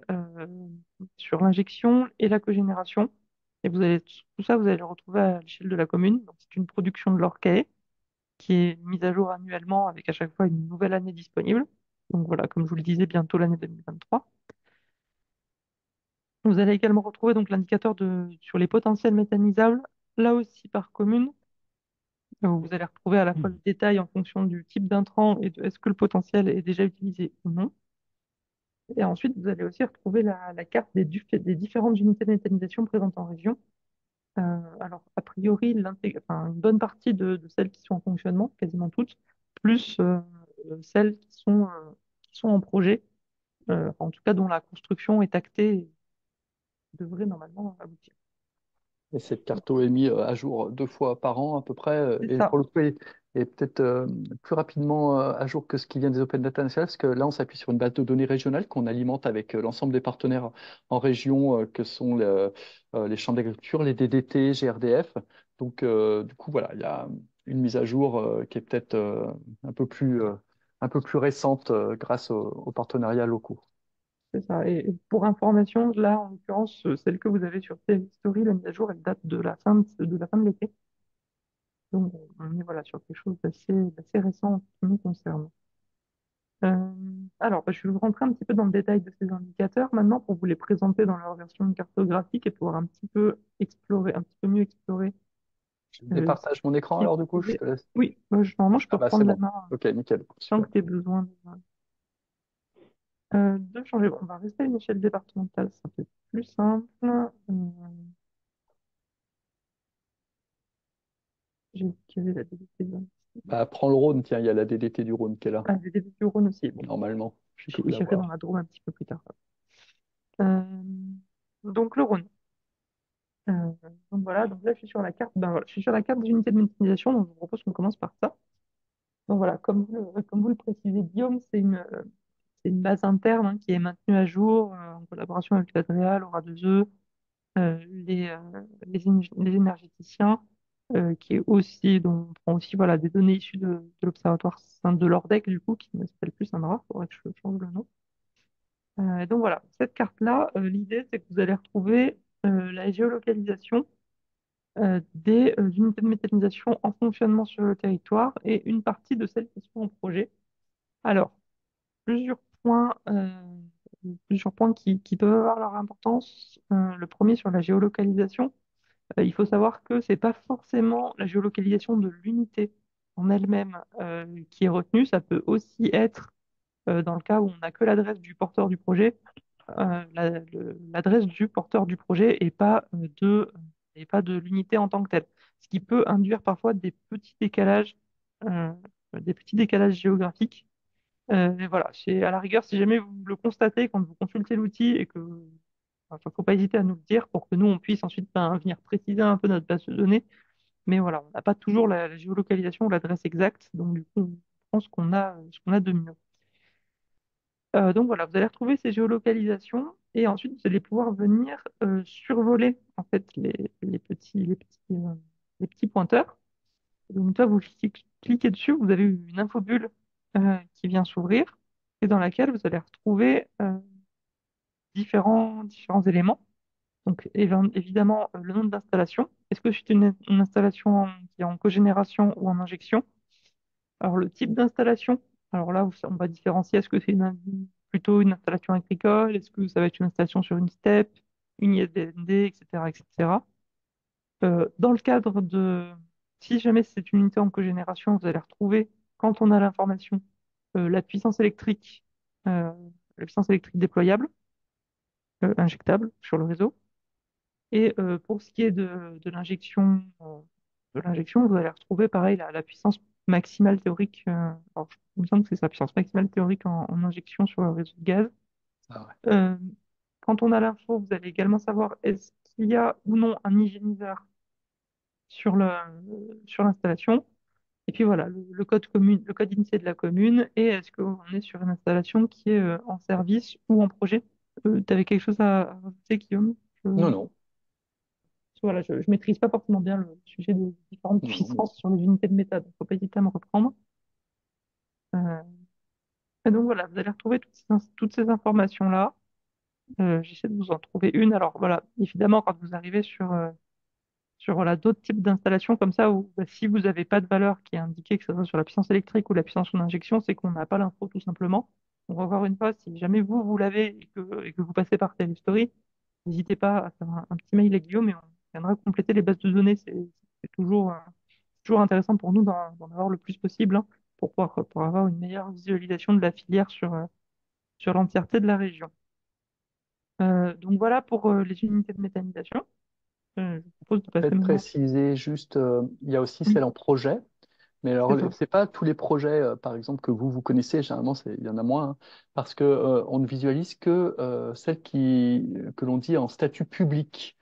sur l'injection et la cogénération. Et tout ça, vous allez le retrouver à l'échelle de la commune. Donc, c'est une production de l'ORCAE qui est mise à jour annuellement avec à chaque fois une nouvelle année disponible. Donc voilà, comme je vous le disais, bientôt l'année 2023. Vous allez également retrouver donc l'indicateur sur les potentiels méthanisables, là aussi par commune. Vous allez retrouver à la fois le détail en fonction du type d'intrant et de est-ce que le potentiel est déjà utilisé ou non. Et ensuite, vous allez aussi retrouver la carte des différentes unités de méthanisation présentes en région. Alors, a priori, une bonne partie de celles qui sont en fonctionnement, quasiment toutes, plus celles qui sont en projet, en tout cas dont la construction est actée et devrait normalement aboutir. Et cette carte est mise à jour 2 fois par an à peu près, C'est et ça, pour le coup, est peut-être plus rapidement à jour que ce qui vient des Open Data National, parce que là, on s'appuie sur une base de données régionale qu'on alimente avec l'ensemble des partenaires en région, que sont les chambres d'agriculture, les DDT, GRDF. Donc, du coup, voilà, il y a une mise à jour qui est peut-être un peu plus récente grâce aux partenariats locaux. c'est ça. Et pour information, là, en l'occurrence, celle que vous avez sur Story, la mise à jour, elle date de la fin de l'été. Donc, on est voilà, sur quelque chose d'assez récent en ce qui nous concerne. Euh, alors, bah, je vais vous rentrer un petit peu dans le détail de ces indicateurs maintenant pour vous les présenter dans leur version cartographique et pouvoir un petit peu mieux explorer Je ce départage mon écran qui est alors du coup, je proposé. te laisse. Oui, moi, normalement, je Ah peux bah c'est reprendre la bon. main Ok, nickel. sans Super. que tu aies besoin de changer. Bon, on va rester à une échelle départementale, ça peut être plus simple. J'ai vu qu'il y avait la DDT. Bah, prends le Rhône, tiens, il y a la DDT du Rhône qui est là, Ah, la DDT du Rhône aussi. Bon, normalement. J'ai cru j'irai dans l'avoir. la Drôme un petit peu plus tard. Euh, donc, le Rhône. Euh, donc voilà, donc là je suis sur la carte, ben voilà, je suis sur la carte des unités de méthanisation, donc je vous propose qu'on commence par ça. Donc voilà, comme vous le précisez, Guillaume, c'est une base interne hein, qui est maintenue à jour en collaboration avec l'Adréal, Aura 2E, les énergéticiens, qui est aussi, dont on prend aussi voilà, des données issues de l'Observatoire de l'Ordec, du coup, qui ne s'appelle plus Sandra, il faudrait que je change le nom. Et donc voilà, cette carte-là, l'idée c'est que vous allez retrouver la géolocalisation des unités de méthanisation en fonctionnement sur le territoire et une partie de celles qui sont en projet. Alors, plusieurs points, euh, plusieurs points qui peuvent avoir leur importance. Le premier sur la géolocalisation. Il faut savoir que c'est pas forcément la géolocalisation de l'unité en elle-même qui est retenue. Ça peut aussi être, dans le cas où on n'a que l'adresse du porteur du projet, l'adresse du porteur du projet et pas de l'unité en tant que telle. Ce qui peut induire parfois euh, des petits décalages géographiques. Mais voilà, à la rigueur, si jamais vous le constatez quand vous consultez l'outil et que, enfin, faut pas hésiter à nous le dire pour que nous, on puisse ensuite venir préciser un peu notre base de données. Mais voilà, on n'a pas toujours la géolocalisation ou l'adresse exacte, donc du coup, on prend ce qu'on a de mieux. Donc voilà, vous allez retrouver ces géolocalisations et ensuite vous allez pouvoir venir survoler en fait les petits pointeurs. Donc toi, vous cliquez dessus, vous avez une infobulle qui vient s'ouvrir et dans laquelle vous allez retrouver différents éléments. Donc évidemment le nom de l'installation. Est-ce que c'est une installation qui est en cogénération ou en injection? Alors, le type d'installation, alors là, on va différencier, est-ce que c'est plutôt une installation agricole, est-ce que ça va être une installation sur une steppe, une ISDND, etc., etc. Dans le cadre de, si jamais c'est une unité en cogénération, vous allez retrouver, quand on a l'information, la puissance électrique, euh, la puissance électrique déployable, injectable sur le réseau. Et pour ce qui est de l'injection, vous allez retrouver pareil la puissance maximale théorique. Alors, il me semble que c'est sa puissance maximale théorique en injection sur le réseau de gaz. Ah ouais. Euh, Quand on a l'info, vous allez également savoir est-ce qu'il y a ou non un hygiéniseur sur sur l'installation. Et puis voilà, le code commune, le code INSEE de la commune, et est-ce qu'on est sur une installation qui est en service ou en projet. Tu avais quelque chose à rajouter, Guillaume? Non, non, Voilà, je ne maîtrise pas forcément bien le sujet des différentes non, non, mais puissances sur les unités de méthode. Il ne faut pas hésiter à me reprendre. Euh, et donc voilà, vous allez retrouver toutes ces informations-là. J'essaie de vous en trouver une. Alors voilà, évidemment, quand vous arrivez sur voilà, d'autres types d'installations comme ça, où bah, si vous n'avez pas de valeur qui est indiquée, que ce soit sur la puissance électrique ou la puissance en injection, c'est qu'on n'a pas l'info tout simplement. Donc encore une fois, si jamais vous l'avez et que vous passez par Telestory, n'hésitez pas à faire un petit mail à Guillaume et on viendra compléter les bases de données. C'est toujours intéressant pour nous d'en avoir le plus possible hein, pour avoir une meilleure visualisation de la filière sur l'entièreté de la région. Donc voilà pour les unités de méthanisation. Je vous propose de passer peut-être maintenant. préciser juste, il y a aussi Oui, celle en projet. Mais alors, c'est ça. c'est pas tous les projets, par exemple, que vous connaissez, généralement, il y en a moins, hein, parce que on ne visualise que celles que l'on dit en statut public.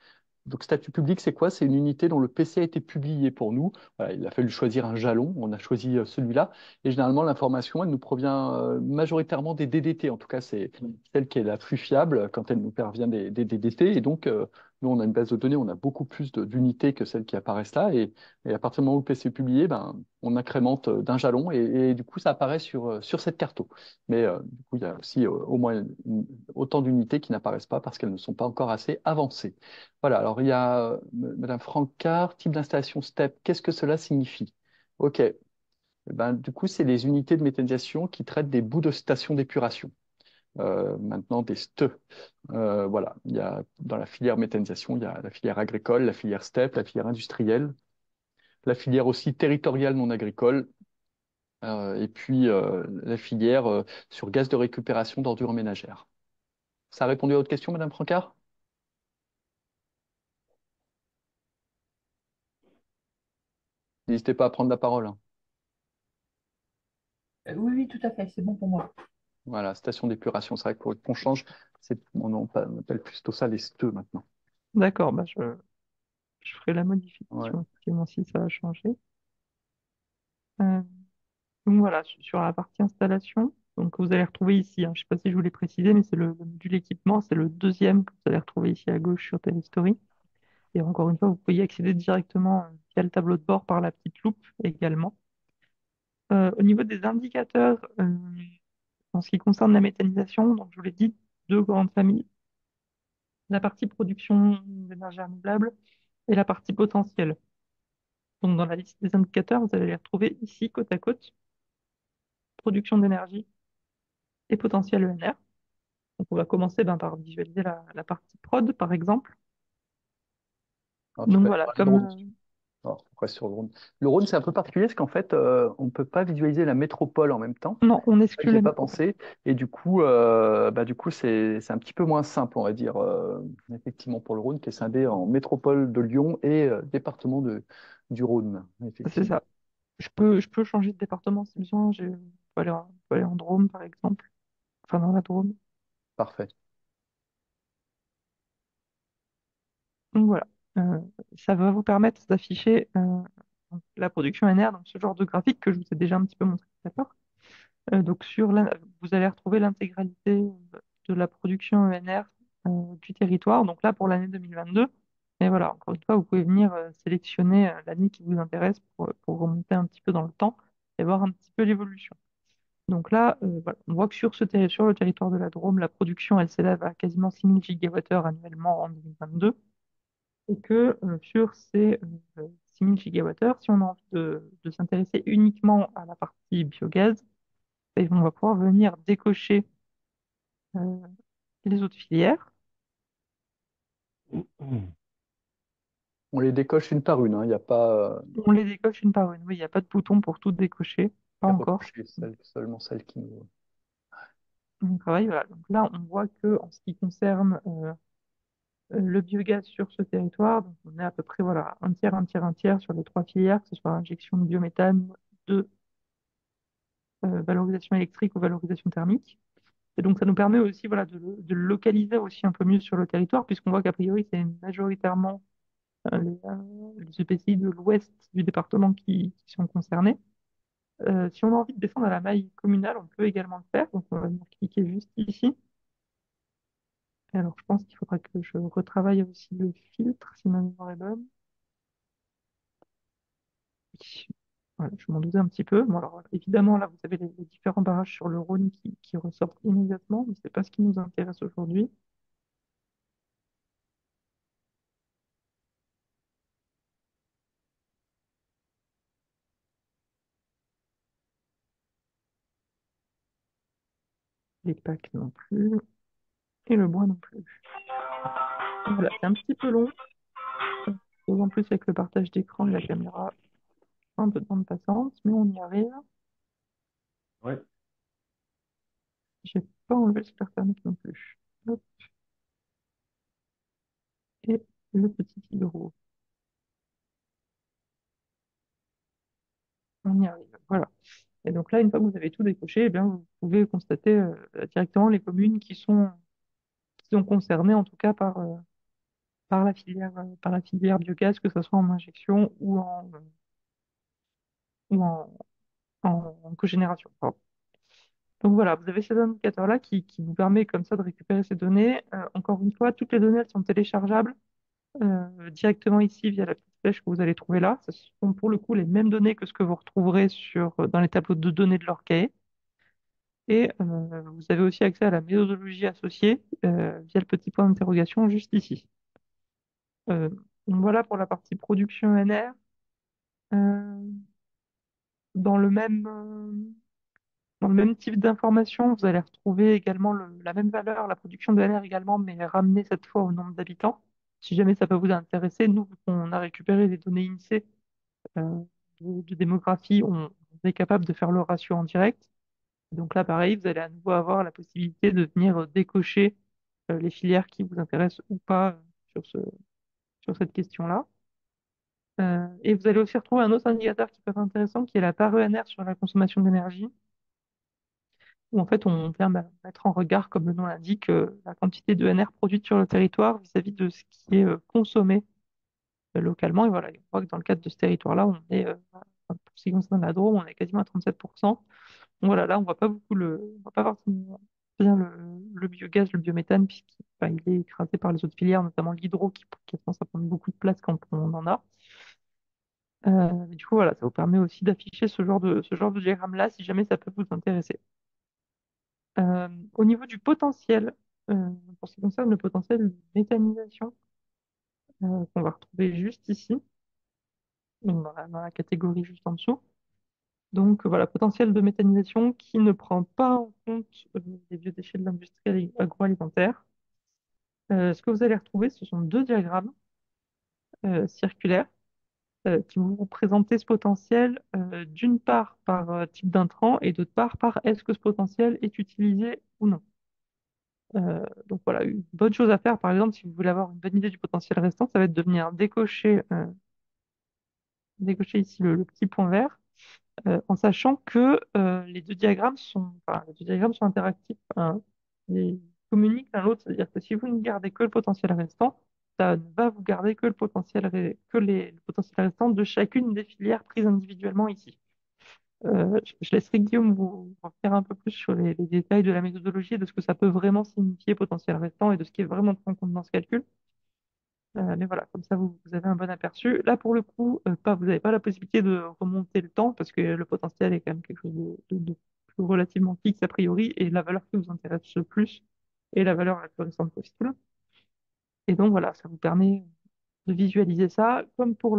Donc, statut public, c'est quoi? C'est une unité dont le PC a été publié pour nous. Voilà, il a fallu choisir un jalon. On a choisi celui-là. Et généralement, l'information, elle nous provient majoritairement des DDT. En tout cas, c'est celle qui est la plus fiable quand elle nous parvient des DDT. Et donc, nous, on a une base de données, on a beaucoup plus d'unités que celles qui apparaissent là. Et à partir du moment où le PC est publié, ben, on incrémente d'un jalon. Et du coup, ça apparaît sur cette carte. Mais du coup, il y a aussi au moins autant d'unités qui n'apparaissent pas parce qu'elles ne sont pas encore assez avancées. Voilà, alors il y a Madame Francard, type d'installation STEP, qu'est-ce que cela signifie? Ok, eh ben, du coup, c'est les unités de méthanisation qui traitent des bouts de stations d'épuration. Maintenant, des STE. Voilà, il y a, dans la filière méthanisation, il y a la filière agricole, la filière STEP, la filière industrielle, la filière aussi territoriale non agricole, et puis la filière sur gaz de récupération d'ordures ménagères. Ça a répondu à votre question, Madame Francard? N'hésitez pas à prendre la parole, hein. Oui, oui, tout à fait, c'est bon pour moi. Voilà, station d'épuration. C'est vrai qu'on change, on appelle plutôt ça les STE maintenant. D'accord, bah je ferai la Ouais. modification effectivement si ça a changé. Euh, donc voilà, sur la partie installation, donc vous allez retrouver ici, hein, je ne sais pas si je vous l'ai précisé, mais c'est le module équipement, c'est le deuxième que vous allez retrouver ici à gauche sur Telestory. Et encore une fois, vous pouvez y accéder directement via le tableau de bord par la petite loupe également. Au niveau des indicateurs, en ce qui concerne la méthanisation, donc je vous l'ai dit, deux grandes familles. La partie production d'énergie renouvelable et la partie potentielle. Donc, dans la liste des indicateurs, vous allez les retrouver ici, côte à côte, production d'énergie et potentiel ENR. Donc, on va commencer par visualiser la partie prod, par exemple. Alors, tu Donc, peux voilà, parler de comme... Rhône. Alors, on reste sur le Rhône. Le Rhône, c'est un peu particulier parce qu'en fait, on ne peut pas visualiser la métropole en même temps. non, on C'est vrai que exclut j'ai la pas métropole. pensé. Et du coup, c'est un petit peu moins simple, on va dire, effectivement, pour le Rhône, qui est scindé en métropole de Lyon et département du Rhône, C'est effectivement. ça. Je peux changer de département si besoin. On peut aller en Drôme, par exemple. Enfin, dans la Drôme. Parfait. Donc, voilà. Euh, Ça va vous permettre d'afficher donc, la production NR, donc ce genre de graphique que je vous ai déjà un petit peu montré tout à l'heure. Donc, vous allez retrouver l'intégralité de la production ENR du territoire. Donc là, pour l'année 2022. Et voilà, encore une fois, vous pouvez venir sélectionner l'année qui vous intéresse pour remonter un petit peu dans le temps et voir un petit peu l'évolution. Donc là, voilà, on voit que sur le territoire de la Drôme, la production, elle s'élève à quasiment 6000 gigawattheures annuellement en 2022. Et que sur ces 6000 gigawattheures, si on a envie de s'intéresser uniquement à la partie biogaz, ben, on va pouvoir venir décocher euh, les autres filières. On les décoche une par une, hein. Il n'y a pas On les décoche une par une. Oui, il n'y a pas de bouton pour tout décocher, pas à encore. recocher, seulement celles qui nous. On travaille, voilà. Donc là, on voit que en ce qui concerne le biogaz sur ce territoire, donc on est à peu près voilà, un tiers, un tiers, un tiers sur les trois filières, que ce soit injection de biométhane, de valorisation électrique ou valorisation thermique. Et donc, ça nous permet aussi voilà, de le localiser aussi un peu mieux sur le territoire, puisqu'on voit qu'a priori, c'est majoritairement les EPCI de l'ouest du département qui sont concernés. Si on a envie de descendre à la maille communale, on peut également le faire. Donc, on va venir cliquer juste ici. Et alors, je pense qu'il faudra que je retravaille aussi le filtre, si ma mémoire est bonne. Oui. Voilà, je m'en doutais un petit peu. Bon, alors, évidemment, là, vous avez les différents barrages sur le Rhône qui ressortent immédiatement, mais ce n'est pas ce qui nous intéresse aujourd'hui. Les packs non plus, et le bois non plus. Voilà, c'est un petit peu long. En plus, avec le partage d'écran et la caméra, un peu de bande passante, mais on y arrive. Ouais. J'ai pas enlevé le super thermique non plus. Hop, et le petit hydro. On y arrive. Voilà. Et donc là, une fois que vous avez tout décoché, eh bien, vous pouvez constater directement les communes qui sont concernées, en tout cas par la filière biogaz, que ce soit en injection ou en cogénération. Pardon. Donc voilà, vous avez ces indicateurs-là qui vous permet comme ça de récupérer ces données. Encore une fois, toutes les données, elles sont téléchargeables directement ici via la petite flèche que vous allez trouver là. Ce sont pour le coup les mêmes données que ce que vous retrouverez dans les tableaux de données de l'Orcae. Et vous avez aussi accès à la méthodologie associée via le petit point d'interrogation juste ici. Euh, donc voilà pour la partie production NR. Euh, dans le même, euh, Dans le même type d'information, vous allez retrouver également la même valeur, la production de NR également, mais ramenée cette fois au nombre d'habitants. Si jamais ça peut vous intéresser, nous, on a récupéré des données INSEE euh, de démographie, on est capable de faire le ratio en direct. Donc là, pareil, vous allez à nouveau avoir la possibilité de venir décocher les filières qui vous intéressent ou pas sur cette question-là. Et vous allez aussi retrouver un autre indicateur qui peut être intéressant, qui est la part ENR sur la consommation d'énergie, où en fait on vient mettre en regard, comme le nom l'indique, la quantité de ENR produite sur le territoire vis-à-vis de ce qui est consommé localement. Et voilà, on voit que dans le cadre de ce territoire-là, on est, pour ce qui concerne la Drôme, on est quasiment à 37%. Donc voilà, là, on voit pas forcément bien le biogaz, le biométhane, puisqu'il il est écrasé par les autres filières, notamment l'hydro, qui a tendance à prendre beaucoup de place quand on en a. Mais du coup, voilà, ça vous permet aussi d'afficher ce genre de diagramme-là, si jamais ça peut vous intéresser. Au niveau du potentiel, pour ce qui concerne le potentiel de méthanisation, qu'on va retrouver juste ici, donc dans la catégorie juste en dessous. Donc voilà, potentiel de méthanisation qui ne prend pas en compte les biodéchets de l'industrie agroalimentaire. Ce que vous allez retrouver, ce sont deux diagrammes circulaires qui vont vous présenter ce potentiel d'une part par type d'intrant et d'autre part par est-ce que ce potentiel est utilisé ou non. Donc voilà, une bonne chose à faire, par exemple, si vous voulez avoir une bonne idée du potentiel restant, ça va être de venir décocher ici le petit point vert, en sachant que les deux diagrammes sont interactifs, hein, et communiquent l'un l'autre. C'est-à-dire que si vous ne gardez que le potentiel restant, ça ne va vous garder que le potentiel restant de chacune des filières prises individuellement ici. Je laisserai Guillaume vous en faire un peu plus sur les détails de la méthodologie et de ce que ça peut vraiment signifier potentiel restant et de ce qui est vraiment pris en compte dans ce calcul. Mais voilà, comme ça, vous avez un bon aperçu. Là, pour le coup, vous n'avez pas la possibilité de remonter le temps parce que le potentiel est quand même quelque chose de plus relativement fixe a priori et la valeur qui vous intéresse le plus est la valeur la plus récente possible. Et donc, voilà, ça vous permet de visualiser ça. Comme pour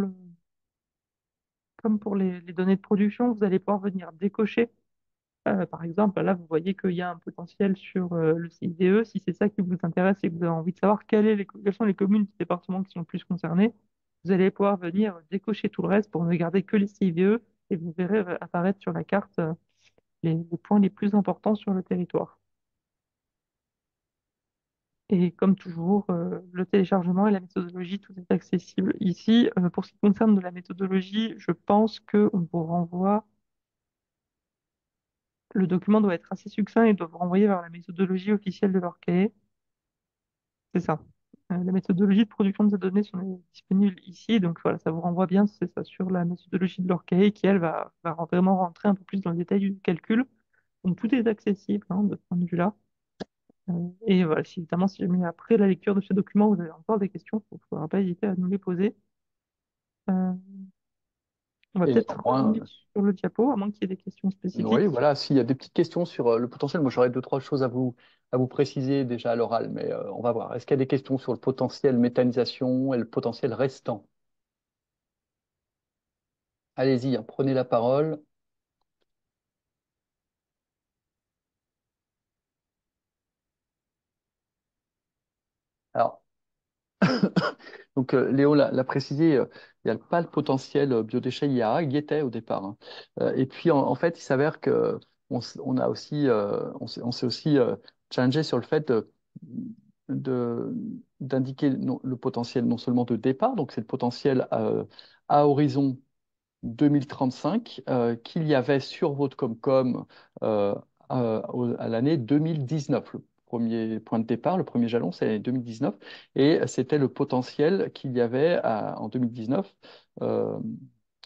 les données de production, vous allez pouvoir venir décocher. Par exemple, là, vous voyez qu'il y a un potentiel sur le CIDE. Si c'est ça qui vous intéresse et que vous avez envie de savoir quelles sont les communes du département qui sont le plus concernées, vous allez pouvoir venir décocher tout le reste pour ne garder que les CIDE et vous verrez apparaître sur la carte les points les plus importants sur le territoire. Et comme toujours, le téléchargement et la méthodologie, tout est accessible ici. Pour ce qui concerne de la méthodologie, je pense qu'on vous renvoie. Le document doit être assez succinct et doit vous renvoyer vers la méthodologie officielle de leur cahier. C'est ça. La méthodologie de production de ces données sont disponibles ici. Donc voilà, ça vous renvoie bien, c'est ça, sur la méthodologie de leur cahier qui, elle, va vraiment rentrer un peu plus dans le détail du calcul. Donc tout est accessible hein, de ce point de vue-là. Et voilà, évidemment, si jamais après la lecture de ce document, vous avez encore des questions, il ne faudra pas hésiter à nous les poser. Euh, on va Et peut-être néanmoins, terminer sur le diapo, à moins qu'il y ait des questions oui, spécifiques. voilà, s'il y a des petites questions sur le potentiel, moi j'aurais deux, trois choses à vous préciser déjà à l'oral, mais on va voir. Est-ce qu'il y a des questions sur le potentiel méthanisation et le potentiel restant? Allez-y, hein, prenez la parole. Alors, donc Léo l'a précisé, il n'y a pas le potentiel biodéchet IAA, il y était au départ, hein. Et puis en fait, il s'avère que on a aussi, on s'est aussi challengé sur le fait de- d'indiquer le potentiel non seulement de départ, donc c'est le potentiel à horizon 2035 qu'il y avait sur votre Comcom à l'année 2019. Le premier point de départ, le premier jalon, c'est l'année 2019. Et c'était le potentiel qu'il y avait en 2019 euh,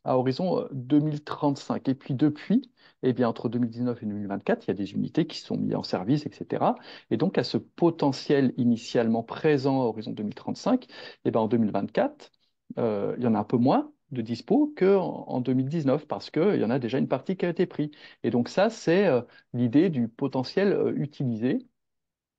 à horizon 2035. Et puis depuis, eh bien, entre 2019 et 2024, il y a des unités qui sont mises en service, etc. Et donc, à ce potentiel initialement présent à horizon 2035, eh bien, en 2024, il y en a un peu moins de dispo qu'en 2019 parce qu'il y en a déjà une partie qui a été prise. Et donc ça, c'est l'idée du potentiel utilisé.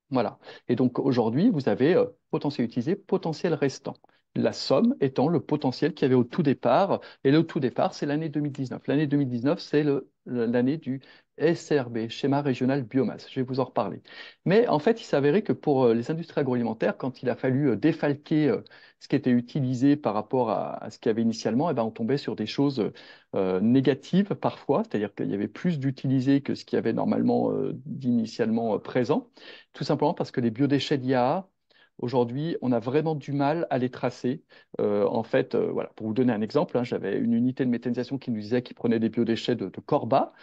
Voilà. Et donc aujourd'hui, vous avez potentiel utilisé, potentiel restant. La somme étant le potentiel qu'il y avait au tout départ. Et le tout départ, c'est l'année 2019. L'année 2019, c'est l'année du SRB, schéma régional biomasse. Je vais vous en reparler. Mais en fait, il s'avérait que pour les industries agroalimentaires, quand il a fallu défalquer ce qui était utilisé par rapport à ce qu'il y avait initialement, eh ben, on tombait sur des choses négatives parfois, c'est-à-dire qu'il y avait plus d'utilisé que ce qui y avait normalement d'initialement présent. Tout simplement parce que les biodéchets d'IAA, aujourd'hui, on a vraiment du mal à les tracer. En fait, voilà, pour vous donner un exemple, hein, j'avais une unité de méthanisation qui nous disait qu'il prenait des biodéchets de Corba.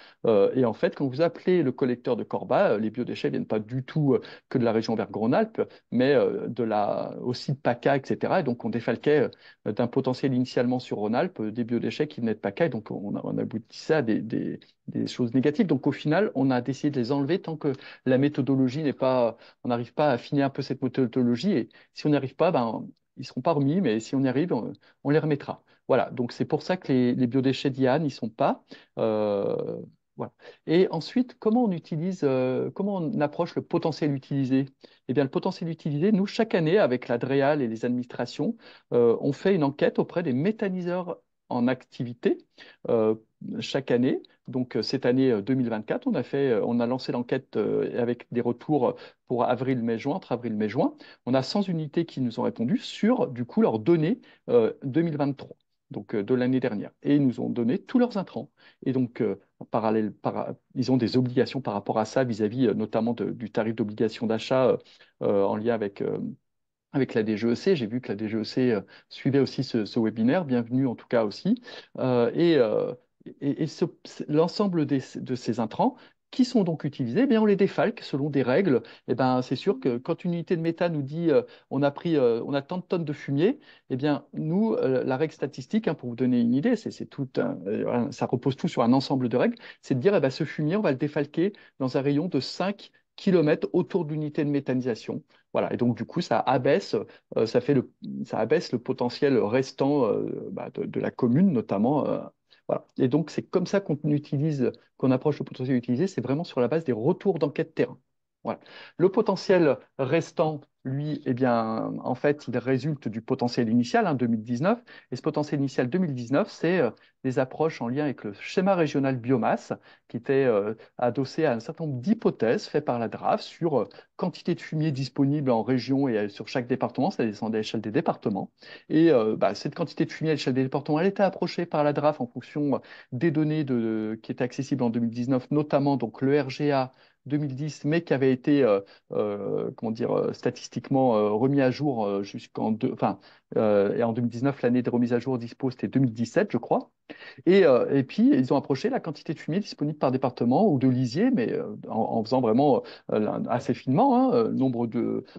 Et en fait, quand vous appelez le collecteur de Corba, les biodéchets viennent pas du tout que de la région vers Rhône-Alpes, mais aussi de PACA, etc. Et donc, on défalquait d'un potentiel initialement sur Rhône-Alpes des biodéchets qui venaient de PACA. Et donc, on aboutissait à des choses négatives. Donc, au final, on a décidé de les enlever tant que la méthodologie n'est pas, on n'arrive pas à affiner un peu cette méthodologie. Et si on n'y arrive pas, ben, ils ne seront pas remis, mais si on y arrive, on les remettra. Voilà, donc c'est pour ça que les biodéchets d'IA n'y sont pas. Euh, Voilà. Et ensuite, comment on approche le potentiel utilisé? Eh bien, le potentiel utilisé, nous, chaque année, avec la DREAL et les administrations, on fait une enquête auprès des méthaniseurs en activité euh, chaque année. Donc, cette année 2024, on a lancé l'enquête avec des retours pour avril, mai, juin, entre avril, mai, juin. On a 100 unités qui nous ont répondu sur, du coup, leurs données 2023, donc de l'année dernière. Et ils nous ont donné tous leurs intrants. Et donc, en parallèle, ils ont des obligations par rapport à ça vis-à-vis notamment du tarif d'obligation d'achat en lien avec la DGEC. J'ai vu que la DGEC suivait aussi ce webinaire. Bienvenue en tout cas aussi. Euh, et euh, L'ensemble de ces intrants qui sont donc utilisés, eh bien, on les défalque selon des règles. Eh ben, c'est sûr que quand une unité de méta nous dit on a tant de tonnes de fumier, eh bien, nous, la règle statistique, hein, pour vous donner une idée, ça repose tout sur un ensemble de règles, c'est de dire eh ben, ce fumier, on va le défalquer dans un rayon de 5 km autour de l'unité de méthanisation. Voilà, et donc du coup, ça abaisse le potentiel restant de la commune, notamment. Voilà. Et donc, c'est comme ça qu'on approche le potentiel utilisé, c'est vraiment sur la base des retours d'enquête terrain. Voilà. Le potentiel restant, lui, eh bien, en fait, il résulte du potentiel initial, 2019. Et ce potentiel initial 2019, c'est des approches en lien avec le schéma régional biomasse, qui était adossé à un certain nombre d'hypothèses faites par la DRAF sur quantité de fumier disponible en région et sur chaque département, ça descendait à l'échelle des départements. Et cette quantité de fumier à l'échelle des départements, elle était approchée par la DRAF en fonction des données qui étaient accessibles en 2019, notamment donc, le RGA 2010, mais qui avait été comment dire, statistiquement remis à jour et en 2019, l'année de remise à jour dispo, c'était 2017, je crois. Et puis, ils ont approché la quantité de fumier disponible par département ou de lisier, mais en faisant vraiment assez finement, hein, nombre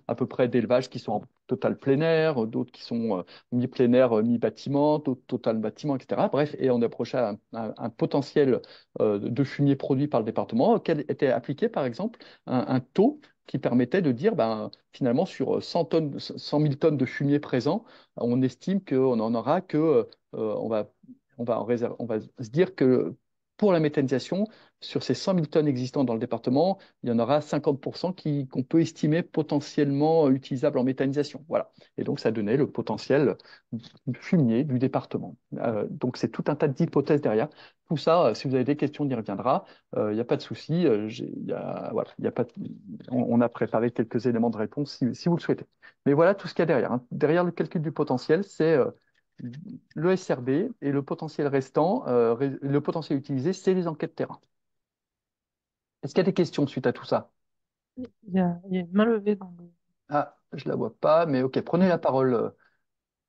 à peu près d'élevages qui sont en total plein air, d'autres qui sont mi-plein air, mi-bâtiment, d'autres total bâtiment, etc. Bref, et on approchait un potentiel de fumier produit par le département, auquel était appliqué, par exemple, un taux qui permettait de dire, ben, finalement, sur 100 tonnes, 100 000 tonnes de fumier présent, on estime qu'on n'en aura que, on va se dire que pour la méthanisation, sur ces 100 000 tonnes existantes dans le département, il y en aura 50% qu'on peut estimer potentiellement utilisables en méthanisation. Voilà. Et donc, ça donnait le potentiel fumier du département. Donc, c'est tout un tas d'hypothèses derrière. Tout ça, si vous avez des questions, on y reviendra. Il n'y a pas de souci. Voilà, y a pas on a préparé quelques éléments de réponse si vous le souhaitez. Mais voilà tout ce qu'il y a derrière, hein. Derrière le calcul du potentiel, c'est le SRB et le potentiel restant, le potentiel utilisé, c'est les enquêtes terrain. Est-ce qu'il y a des questions suite à tout ça? Il y a une main levée dans le... Ah, je la vois pas, mais ok, prenez la parole.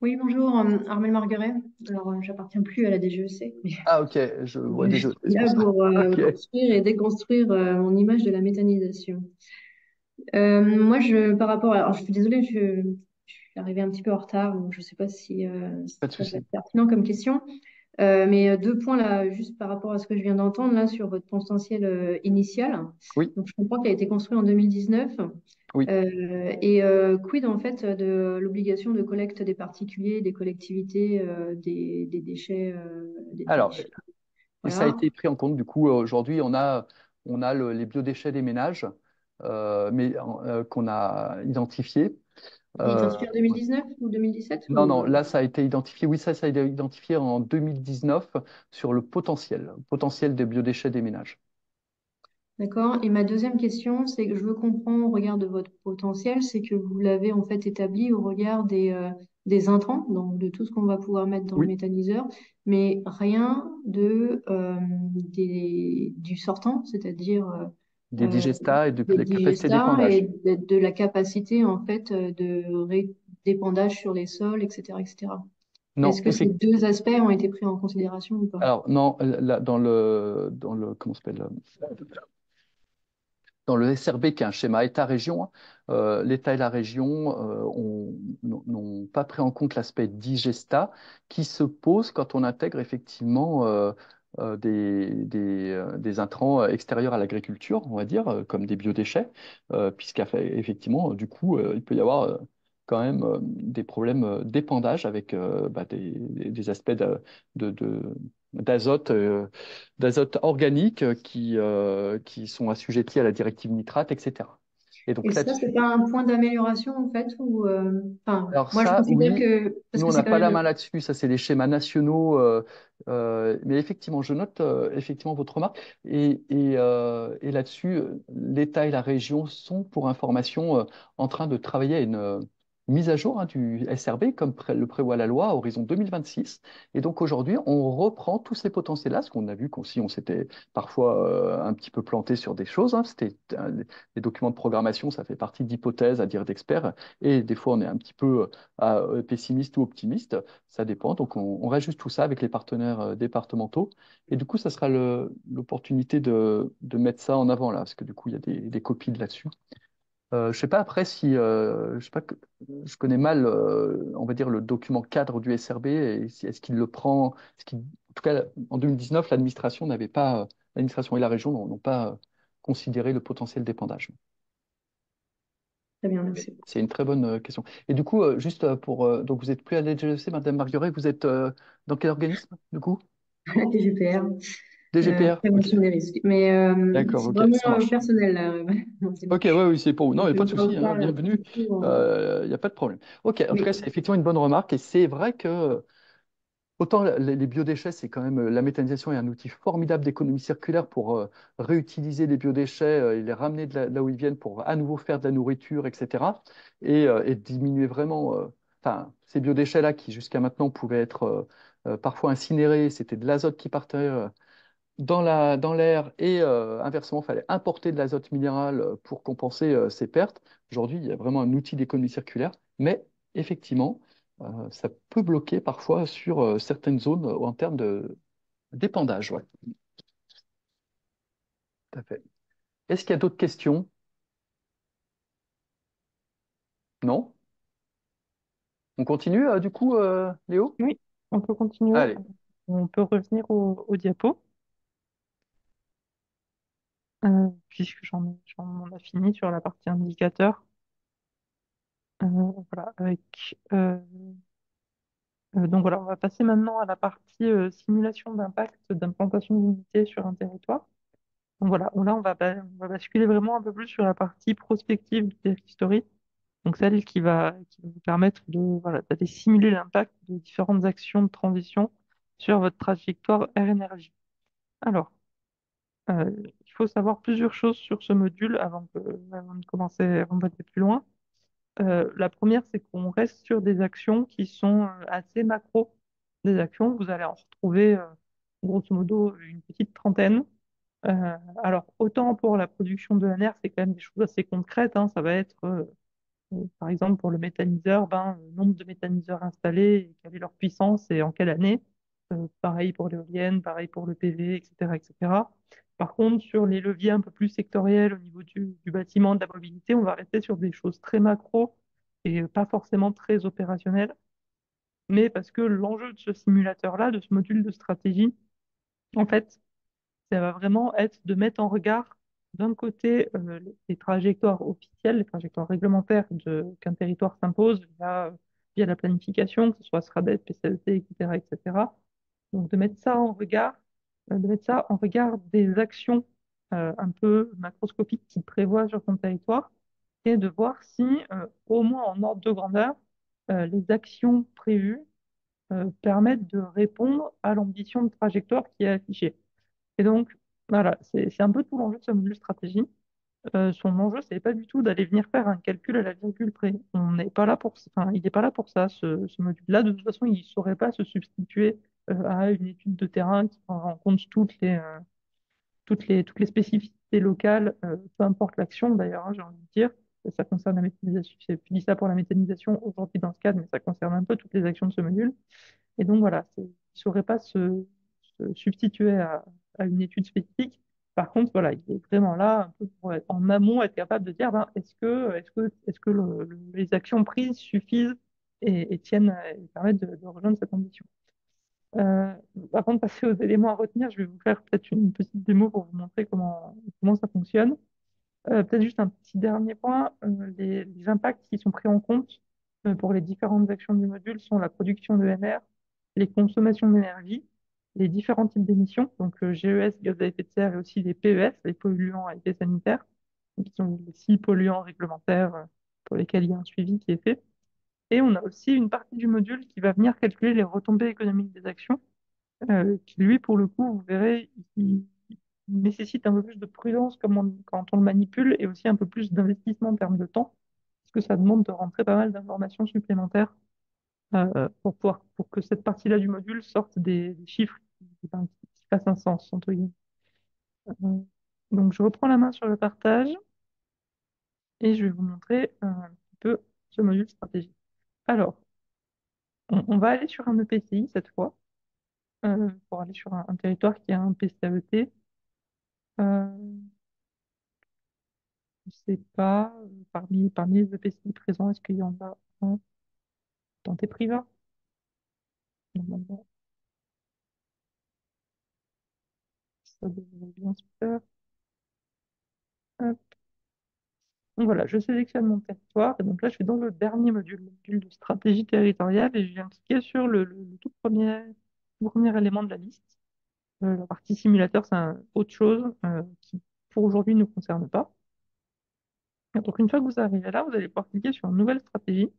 Oui, bonjour, Armelle Margueret. Alors, j'appartiens plus à la DGEC, mais Ah, ok, je vois je des suis jeux, c'est pour là ça. pour Ok, construire et déconstruire mon image de la méthanisation. Moi, par rapport alors, je suis désolée, je suis arrivée un petit peu en retard, donc je ne sais pas si pas de ça va souci. être pertinent comme question. Mais deux points là, juste par rapport à ce que je viens d'entendre là sur votre potentiel initial. Oui, Donc, je comprends qu'il a été construit en 2019. oui. Quid en fait de l'obligation de collecte des particuliers, des collectivités, des déchets, des Alors, déchets. et ça a Voilà. été pris en compte, du coup, aujourd'hui, on a les biodéchets des ménages, mais qu'on a identifiés. Euh, Identifié en 2019 ou 2017 non, ou, non, là, ça a été identifié, oui, ça a été identifié en 2019 sur le potentiel des biodéchets des ménages. D'accord. Et ma deuxième question, c'est que je veux comprendre au regard de votre potentiel, c'est que vous l'avez en fait établi au regard des intrants, donc de tout ce qu'on va pouvoir mettre dans le Oui, méthaniseur, mais rien du sortant, c'est-à-dire des digestats et de des la capacité digestats d'épandage. et de la capacité en fait d'épandage sur les sols, etc., etc. Non, Est-ce que ces deux aspects ont été pris en considération ou pas? alors non, là, comment ça s'appelle, dans le SRB, qui est un schéma État-région, hein, l'État et la région n'ont pas pris en compte l'aspect digestat qui se pose quand on intègre effectivement des intrants extérieurs à l'agriculture, on va dire, comme des biodéchets, puisqu'effectivement, du coup, il peut y avoir quand même des problèmes d'épandage avec des aspects de- de- d'azote d'azote organique qui sont assujettis à la directive nitrate, etc. Et Et donc ça, c'est là-dessus, pas un point d'amélioration en fait, ou enfin, alors moi je ça, considère oui, que parce nous, que on c'est n'a quand pas la même main là-dessus. Ça, c'est les schémas nationaux. Mais effectivement, je note effectivement votre remarque. Et là-dessus, l'État et la région sont, pour information, en train de travailler à une mise à jour du SRB, comme le prévoit la loi, à horizon 2026. Et donc aujourd'hui, on reprend tous ces potentiels-là, ce qu'on a vu qu'aussi on s'était parfois un petit peu planté sur des choses, hein. C'était les documents de programmation, ça fait partie d'hypothèses, à dire d'experts. Et des fois, on est un petit peu pessimiste ou optimiste, ça dépend. Donc, on réajuste tout ça avec les partenaires départementaux. Et du coup, ça sera l'opportunité de mettre ça en avant là, parce que du coup, il y a des copies de là-dessus. Je sais pas après si, je sais pas, je connais mal, on va dire, le document cadre du SRB, et est-ce qu'il le prend, en tout cas, en 2019, l'administration n'avait pas, l'administration et la région n'ont pas considéré le potentiel d'épandage. très bien, merci. C'est une très bonne question. Et du coup, juste pour. Donc, vous êtes plus à l'EGEC, Madame Marguerite, vous êtes dans quel organisme, du coup? DGPR, DGPR, ok. prévention des risques. Mais D'accord, c'est ok, vraiment ça marche. personnel là, mon Ok, ouais, démarche. oui, c'est pour vous. Non, Donc, il n'y a pas de je souci, parle hein, pas bienvenue. du tout Il n'y a pas de problème. Ok, en tout cas, oui, c'est effectivement une bonne remarque. Et c'est vrai que autant les biodéchets, c'est quand même la méthanisation est un outil formidable d'économie circulaire pour réutiliser les biodéchets et les ramener là où ils viennent pour à nouveau faire de la nourriture, etc. Et diminuer vraiment enfin, ces biodéchets-là qui jusqu'à maintenant pouvaient être parfois incinérés, c'était de l'azote qui partait dans l'air et inversement, il fallait importer de l'azote minéral pour compenser ces pertes. Aujourd'hui, il y a vraiment un outil d'économie circulaire, mais effectivement, ça peut bloquer parfois sur certaines zones en termes d'épandage. Ouais, tout à fait. Est-ce qu'il y a d'autres questions? Non? On continue du coup, Léo? Oui, on peut continuer. Allez. On peut revenir au diapo, puisque j'en ai fini sur la partie indicateur. Voilà, donc voilà, on va passer maintenant à la partie simulation d'impact d'implantation d'unités sur un territoire. Donc voilà, là on va basculer vraiment un peu plus sur la partie prospective du territoire, donc celle qui va vous permettre voilà, d'aller simuler l'impact de différentes actions de transition sur votre trajectoire R-énergie. Alors, il faut savoir plusieurs choses sur ce module avant de commencer, avant d'aller plus loin. La première, c'est qu'on reste sur des actions qui sont assez macro. Des actions, vous allez en retrouver grosso modo une petite trentaine. Alors, autant pour la production de l'ANR, c'est quand même des choses assez concrètes, hein. Ça va être, par exemple, pour le méthaniseur, nombre de méthaniseurs installés, quelle est leur puissance et en quelle année. Pareil pour l'éolienne, pareil pour le PV, etc., etc. Par contre, sur les leviers un peu plus sectoriels au niveau du bâtiment, de la mobilité, on va rester sur des choses très macro et pas forcément très opérationnelles. Mais parce que l'enjeu de ce simulateur-là, de ce module de stratégie, en fait, ça va vraiment être de mettre en regard, d'un côté, les trajectoires officielles, les trajectoires réglementaires qu'un territoire s'impose via la planification, que ce soit SRADET, PCLT, etc., etc. Donc, de mettre ça en regard, de mettre ça en regard des actions un peu macroscopiques qu'il prévoit sur son territoire et de voir si, au moins en ordre de grandeur, les actions prévues permettent de répondre à l'ambition de trajectoire qui est affichée. Et donc, voilà, c'est un peu tout l'enjeu de ce module stratégie. Son enjeu, c'est pas du tout d'aller venir faire un calcul à la virgule près. On n'est pas là pour, enfin, il n'est pas là pour ça, ce module-là. De toute façon, il ne saurait pas se substituer à une étude de terrain qui prend en compte toutes les spécificités locales, peu importe l'action d'ailleurs, hein, j'ai envie de dire. Ça concerne la méthanisation. Je dis ça pour la méthanisation aujourd'hui dans ce cadre, mais ça concerne un peu toutes les actions de ce module. Et donc voilà, il ne saurait pas se substituer à une étude spécifique. Par contre, voilà, il est vraiment là un peu pour être en amont, être capable de dire est-ce que les actions prises suffisent et tiennent et permettent de rejoindre cette ambition. Euh, Avant de passer aux éléments à retenir, je vais vous faire peut-être une petite démo pour vous montrer comment ça fonctionne. Peut-être juste un petit dernier point, les impacts qui sont pris en compte. pour les différentes actions du module sont la production de NR, les consommations d'énergie, les différents types d'émissions, donc GES, gaz à effet de serre, et aussi les PES, les polluants à effet sanitaire, qui sont les 6 polluants réglementaires pour lesquels il y a un suivi qui est fait. Et on a aussi une partie du module qui va venir calculer les retombées économiques des actions, qui lui, pour le coup, vous verrez, il nécessite un peu plus de prudence quand on le manipule et aussi un peu plus d'investissement en termes de temps, parce que ça demande de rentrer pas mal d'informations supplémentaires pour que cette partie-là du module sorte des chiffres qui fassent un sens, entre guillemets. Euh, donc, je reprends la main sur le partage et je vais vous montrer un petit peu ce module stratégique. Alors, on va aller sur un EPCI cette fois, pour aller sur un territoire qui a un PCAET. Euh, je sais pas, parmi les EPCI présents, est-ce qu'il y en a un dans tes privats? Normalement, ça devrait bien se faire. Hop. Donc voilà, je sélectionne mon territoire. Et donc là, je suis dans le dernier module, le module de stratégie territoriale, et je viens cliquer sur le tout premier élément de la liste. La partie simulateur, c'est autre chose qui, pour aujourd'hui, ne nous concerne pas. Et donc, une fois que vous arrivez là, vous allez pouvoir cliquer sur Nouvelle stratégie,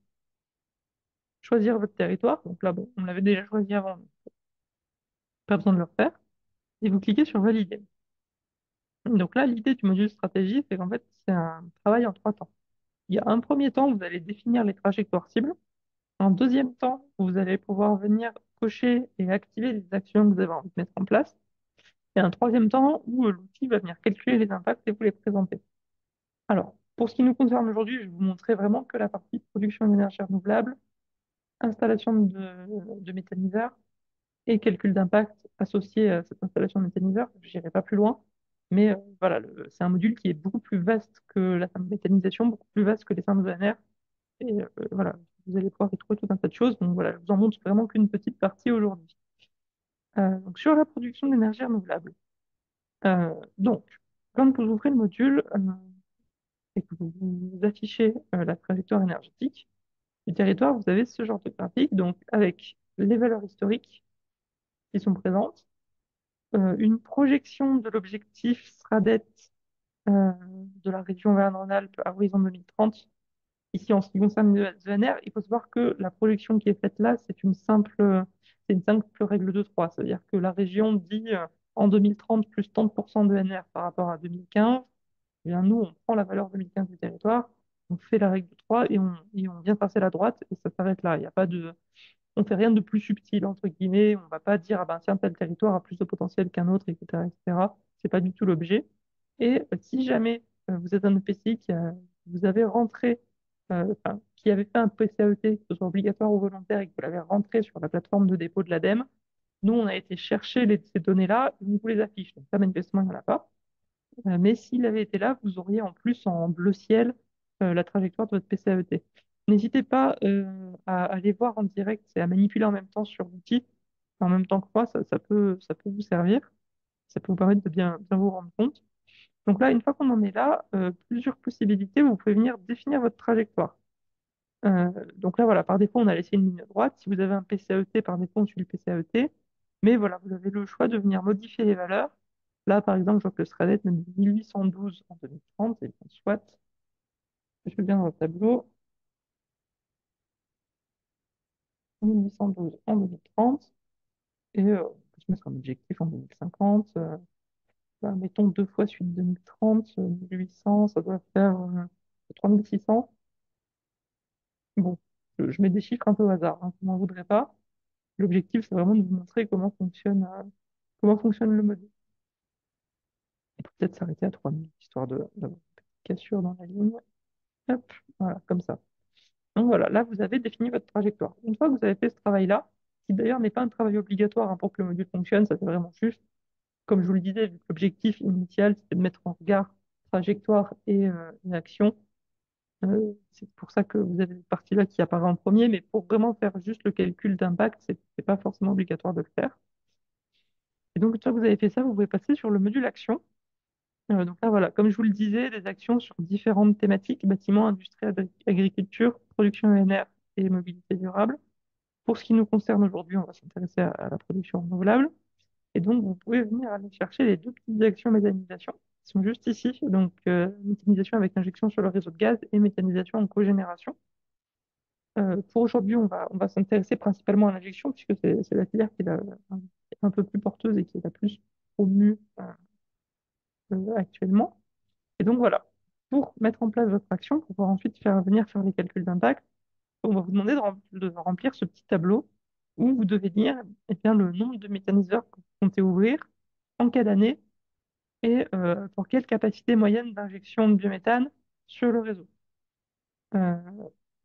choisir votre territoire. Donc là, bon, on l'avait déjà choisi avant, donc pas besoin de le refaire. Et vous cliquez sur Valider. Donc là, l'idée du module stratégie, c'est qu'en fait, c'est un travail en 3 temps. Il y a un premier temps où vous allez définir les trajectoires cibles. Un deuxième temps, vous allez pouvoir venir cocher et activer les actions que vous avez envie de mettre en place. Et un troisième temps où l'outil va venir calculer les impacts et vous les présenter. Alors, pour ce qui nous concerne aujourd'hui, je vais vous montrer vraiment que la partie production d'énergie renouvelable, installation de méthaniseurs et calcul d'impact associé à cette installation de méthaniseur. Je n'irai pas plus loin, mais voilà, c'est un module qui est beaucoup plus vaste que la méthanisation, beaucoup plus vaste que les fermes ENR. Et voilà, vous allez pouvoir y trouver tout un tas de choses. Donc voilà, je vous en montre vraiment qu'une petite partie aujourd'hui. Donc sur la production d'énergie renouvelable. Donc, quand vous ouvrez le module et que vous affichez la trajectoire énergétique du territoire, vous avez ce genre de graphique, donc avec les valeurs historiques qui sont présentes, une projection de l'objectif SRADET euh, de la région Auvergne-Rhône-Alpes à horizon 2030. Ici, en ce qui concerne le ENR, il faut savoir que la projection qui est faite là, c'est une simple règle de 3. C'est-à-dire que la région dit en 2030 plus tant de pourcents de ENR par rapport à 2015. Eh bien, nous, on prend la valeur 2015 du territoire, on fait la règle de 3 et on vient tracer la droite et ça s'arrête là. Il n'y a pas de, on fait rien de plus subtil, entre guillemets. On va pas dire, ah ben, tiens, tel territoire a plus de potentiel qu'un autre, etc., etc. C'est pas du tout l'objet. Et si jamais vous êtes un EPCI vous avez rentré, qui avait fait un PCAET, que ce soit obligatoire ou volontaire, et que vous l'avez rentré sur la plateforme de dépôt de l'ADEME, nous, on a été chercher ces données-là, on vous les affiche. Donc, ça, manifestement, il n'y en a pas. Mais s'il avait été là, vous auriez en plus en bleu ciel la trajectoire de votre PCAET. N'hésitez pas à aller voir en direct et à manipuler en même temps sur l'outil, en même temps que moi, ça peut vous servir, ça peut vous permettre de bien vous rendre compte. Donc là, une fois qu'on en est là, plusieurs possibilités, vous pouvez venir définir votre trajectoire. Donc là, voilà, par défaut, on a laissé une ligne droite. Si vous avez un PCAET, par défaut, on suit le PCAET. Mais voilà, vous avez le choix de venir modifier les valeurs. Là, par exemple, je vois que le Stradlet me dit 1812 en 2030, et bien, soit, je vais bien dans le tableau, 1812 en 2030, et on peut se mettre un objectif en 2050. Mettons 2 fois suite 2030, 1800, ça doit faire 3600. Bon, je mets des chiffres un peu au hasard, hein, vous n'en voudrez pas. L'objectif, c'est vraiment de vous montrer comment fonctionne le module. Et peut-être s'arrêter à 3000, histoire d'avoir une petite cassure dans la ligne. Hop, voilà, comme ça. Donc voilà, là, vous avez défini votre trajectoire. Une fois que vous avez fait ce travail-là, qui d'ailleurs n'est pas un travail obligatoire hein, pour que le module fonctionne, ça c'est vraiment juste. Comme je vous le disais, vu que l'objectif initial, c'était de mettre en regard trajectoire et action. C'est pour ça que vous avez cette partie-là qui apparaît en premier, mais pour vraiment faire juste le calcul d'impact, c'est pas forcément obligatoire de le faire. Et donc, une fois que vous avez fait ça, vous pouvez passer sur le module action. Donc là, voilà, comme je vous le disais, des actions sur différentes thématiques, bâtiments, industrie, agriculture, production ENR et mobilité durable. Pour ce qui nous concerne aujourd'hui, on va s'intéresser à la production renouvelable. Et donc, vous pouvez venir aller chercher les deux petites actions méthanisation qui sont juste ici. Donc, méthanisation avec injection sur le réseau de gaz et méthanisation en cogénération. Pour aujourd'hui, on va s'intéresser principalement à l'injection, puisque c'est la filière qui est un peu plus porteuse et qui est la plus promue actuellement. Et donc voilà, pour mettre en place votre action, pour pouvoir ensuite venir faire les calculs d'impact, on va vous demander de remplir ce petit tableau où vous devez dire eh bien, le nombre de méthaniseurs que vous comptez ouvrir, en quelle année et pour quelle capacité moyenne d'injection de biométhane sur le réseau. Euh,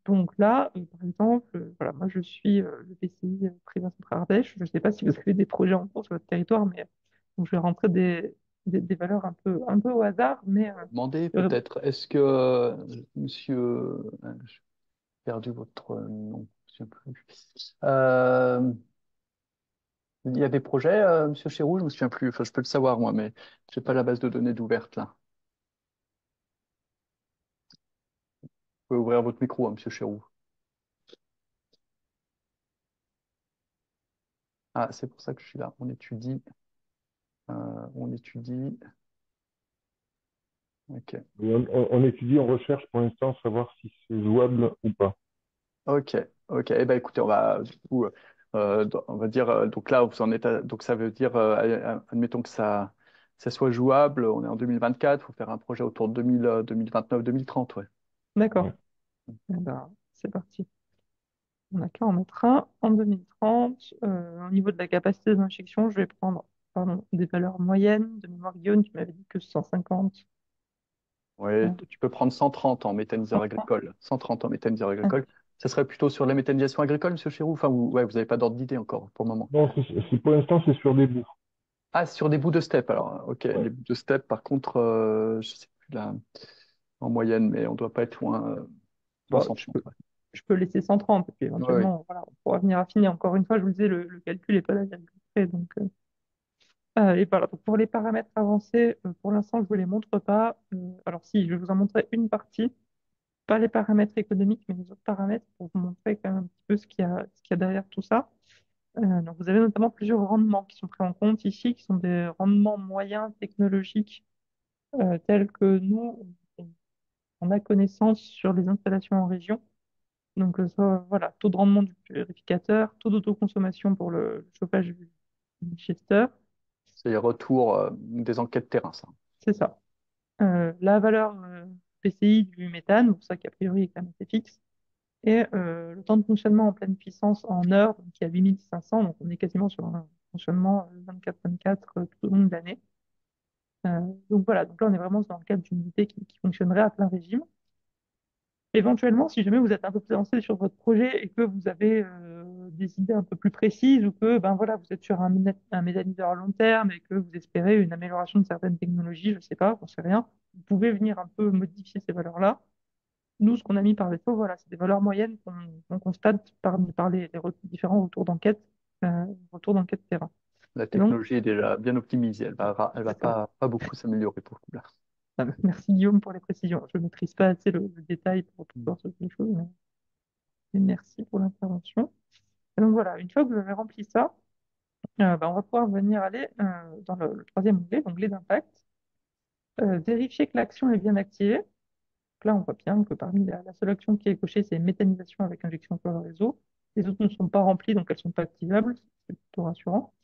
donc là, par exemple, voilà, moi je suis le PCI Privas Centre Ardèche. Je ne sais pas si vous avez des projets en cours sur votre territoire, mais donc, je vais rentrer des valeurs un peu au hasard, mais Demander euh, peut-être, est-ce que monsieur, j'ai perdu votre nom, je ne me souviens plus. Il y a des projets, monsieur Chéroux, je me souviens plus, enfin je peux le savoir moi, mais je n'ai pas la base de données d'ouverte là. Vous pouvez ouvrir votre micro, hein, monsieur Chéroux. Ah, c'est pour ça que je suis là. On étudie. Ok. On étudie, on recherche pour l'instant savoir si c'est jouable ou pas. Ok, ok. Eh ben, écoutez, on va du coup, on va dire, donc là, vous en êtes, donc ça veut dire, admettons que ça soit jouable. On est en 2024, il faut faire un projet autour de 2029, 2030, ouais. d'accord. Ouais. Eh ben, c'est parti. On n'a qu'à en mettre un en 2030. Au niveau de la capacité d'injection, je vais prendre pardon, des valeurs moyennes de mémoire Guillaume qui m'avait dit que 150. Ouais, tu peux prendre 130 en méthaniseur 130. agricole. 130 en méthaniseur agricole. Ça serait plutôt sur la méthanisation agricole, monsieur Chéroux? Enfin, ouais, vous n'avez pas d'ordre d'idée encore pour le moment. Non, pour l'instant, c'est sur des bouts. Ah, sur des bouts de steppe, alors. Ok, Ouais. les bouts de steppe, par contre, je sais plus là, en moyenne, mais on doit pas être loin Bon, 130. Ouais. je peux laisser 130 et puis Ouais, ouais. éventuellement, voilà, on pourra venir affiner. Encore une fois, je vous le disais, le calcul n'est pas la virgule près. Donc, et voilà. Donc, pour les paramètres avancés, pour l'instant, je ne vous les montre pas. Alors, si, je vais vous en montrer une partie, pas les paramètres économiques, mais les autres paramètres pour vous montrer quand même un petit peu ce qu'il y a derrière tout ça. Donc, vous avez notamment plusieurs rendements qui sont pris en compte ici, qui sont des rendements moyens technologiques tels que nous, on a connaissance sur les installations en région. Donc, ça, voilà, taux de rendement du purificateur, taux d'autoconsommation pour le chauffage du Winchester, C'est les retours des enquêtes terrain, ça. c'est ça. La valeur PCI du méthane, pour ça qu'a priori est quand même assez fixe, et le temps de fonctionnement en pleine puissance en heures, donc qui est à 8500, donc on est quasiment sur un fonctionnement 24/24 tout au long de l'année. Donc voilà, donc là on est vraiment dans le cadre d'une unité qui fonctionnerait à plein régime. Éventuellement, si jamais vous êtes un peu plus avancé sur votre projet et que vous avez des idées un peu plus précises ou que ben voilà, vous êtes sur un méthaniseur à long terme et que vous espérez une amélioration de certaines technologies, je ne sais pas, on sait rien, vous pouvez venir un peu modifier ces valeurs-là. Nous, ce qu'on a mis par défaut, voilà, c'est des valeurs moyennes qu'on constate par les différents retours d'enquête terrain. La Et donc, technologie est déjà bien optimisée. Elle va c'est ça. pas beaucoup s'améliorer pour le coup là. Merci Guillaume pour les précisions. Je ne maîtrise pas assez le détail pour tout voir sur les choses, mais merci pour l'intervention. Et donc voilà, une fois que vous avez rempli ça, on va pouvoir venir aller dans le troisième onglet, l'onglet d'impact, vérifier que l'action est bien activée. Donc là, on voit bien que parmi la seule action qui est cochée, c'est méthanisation avec injection sur le réseau. Les autres ne sont pas remplies, donc elles ne sont pas activables. C'est plutôt rassurant.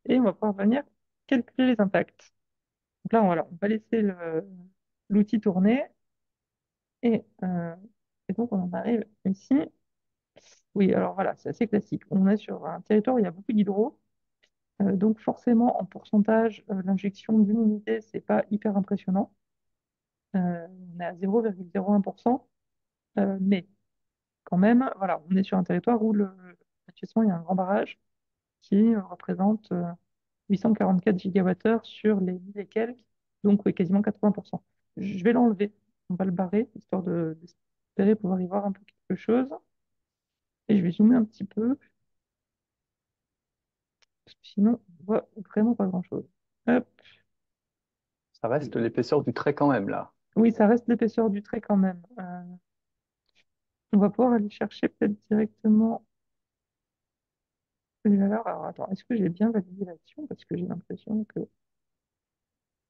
Et on va pouvoir venir calculer les impacts. Donc là, voilà, on va laisser l'outil tourner. Et, euh, et donc, on en arrive ici. Oui, alors voilà, c'est assez classique. On est sur un territoire où il y a beaucoup d'hydro. Donc forcément, en pourcentage, l'injection d'une unité, c'est pas hyper impressionnant. On est à 0,01%, mais quand même, voilà, on est sur un territoire où actuellement, il y a un grand barrage qui représente 844 gigawattheures sur les 1000 et quelques, donc oui, quasiment 80%. Je vais l'enlever, on va le barrer, histoire d'espérer pouvoir y voir un peu quelque chose. Et je vais zoomer un petit peu, parce que sinon, on voit vraiment pas grand-chose. Hop. Ça reste l'épaisseur du trait quand même là. Oui, ça reste l'épaisseur du trait quand même. On va pouvoir aller chercher peut-être directement les valeurs. Alors attends, est-ce que j'ai bien validé l'action? Parce que j'ai l'impression qu'il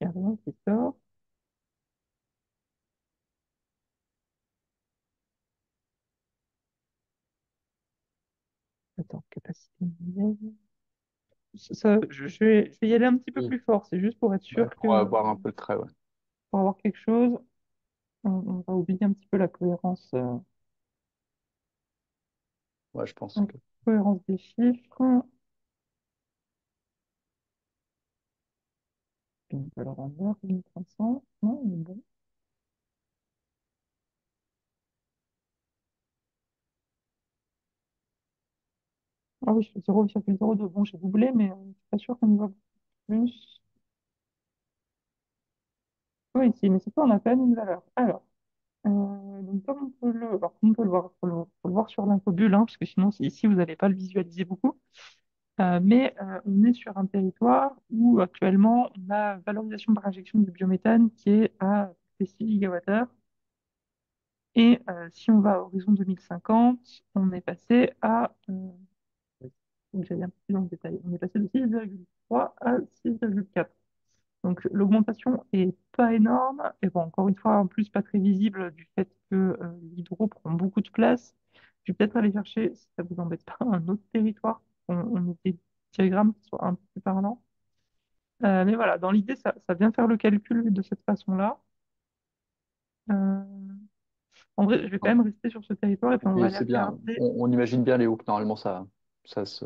n'y a rien qui sort. Attends, capacité moyenne. Je vais y aller un petit peu Oui. plus fort. C'est juste pour être Ouais, sûr pour que avoir un peu le trait, ouais. pour avoir quelque chose, on va oublier un petit peu la cohérence, Ouais, je pense la que. cohérence des chiffres. Donc, alors en heure, 1300. Non, il est bon. Ah oui, je fais 0,02. Bon, j'ai doublé, mais je suis pas sûr qu'on y va plus. Oui, si, mais c'est ça, on a quand même une valeur. Alors, donc comme on peut le voir, faut le voir sur l'infobule, hein, parce que sinon, ici, vous n'allez pas le visualiser beaucoup. Mais on est sur un territoire où actuellement, on a valorisation par injection du biométhane qui est à 6 gigawattheures. Et si on va à horizon 2050, on est passé à, donc j'allais un peu plus dans le détail, on est passé de 6,3 à 6,4. Donc l'augmentation est pas énorme, et bon, encore une fois, en plus pas très visible du fait que l'hydro prend beaucoup de place. Je vais peut-être aller chercher, si ça vous embête pas, un autre territoire. On ait des diagrammes qui soient un peu plus parlants. Mais voilà, dans l'idée, ça vient faire le calcul de cette façon-là. Euh, En vrai, je vais quand même rester sur ce territoire et puis on va Oui, aller c'est bien. regarder. On imagine bien les hooks. Normalement, ça se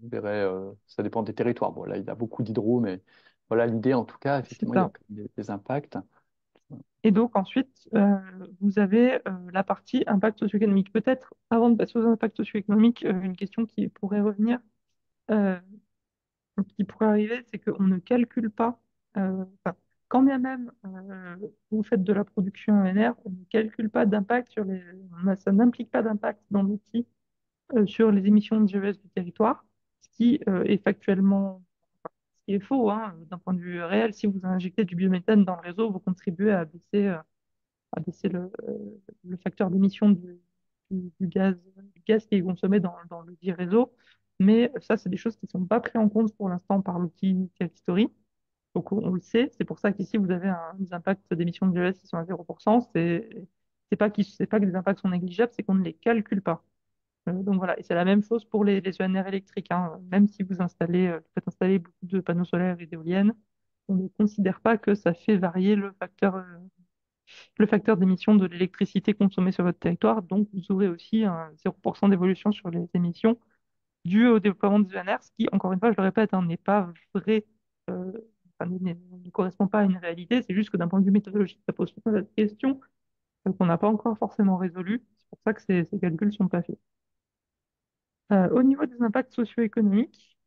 verrait. Ça dépend des territoires. Bon, là, il y a beaucoup d'hydro, mais voilà l'idée. En tout cas, C'est effectivement, il y a ça. quand même des impacts. Et donc ensuite, vous avez la partie impact socio-économique. Peut-être, avant de passer aux impacts socio-économiques, une question qui pourrait revenir, euh, qui pourrait arriver, c'est qu'on ne calcule pas, enfin, quand bien même vous faites de la production ENR, on ne calcule pas d'impact sur les, ça n'implique pas d'impact dans l'outil sur les émissions de GES du territoire, ce qui est factuellement, ce qui est faux, hein, d'un point de vue réel. Si vous injectez du biométhane dans le réseau, vous contribuez à baisser le facteur d'émission du gaz qui est consommé dans le dit réseau. Mais ça, c'est des choses qui ne sont pas prises en compte pour l'instant par l'outil History. Donc, on le sait. C'est pour ça qu'ici, vous avez des impacts d'émissions de GES qui sont à 0%. C'est pas que les impacts sont négligeables, c'est qu'on ne les calcule pas. Donc voilà, et c'est la même chose pour les ENR électriques, hein. Même si vous faites installer beaucoup de panneaux solaires et d'éoliennes, on ne considère pas que ça fait varier le facteur d'émission de l'électricité consommée sur votre territoire. Donc vous aurez aussi un 0% d'évolution sur les émissions dues au déploiement des ENR, ce qui, encore une fois, je le répète, hein, n'est pas vrai, euh, enfin, ne correspond pas à une réalité. C'est juste que d'un point de vue méthodologique, ça pose plein de questions qu'on n'a pas encore forcément résolues. C'est pour ça que ces calculs sont pas faits. Au niveau des impacts socio-économiques,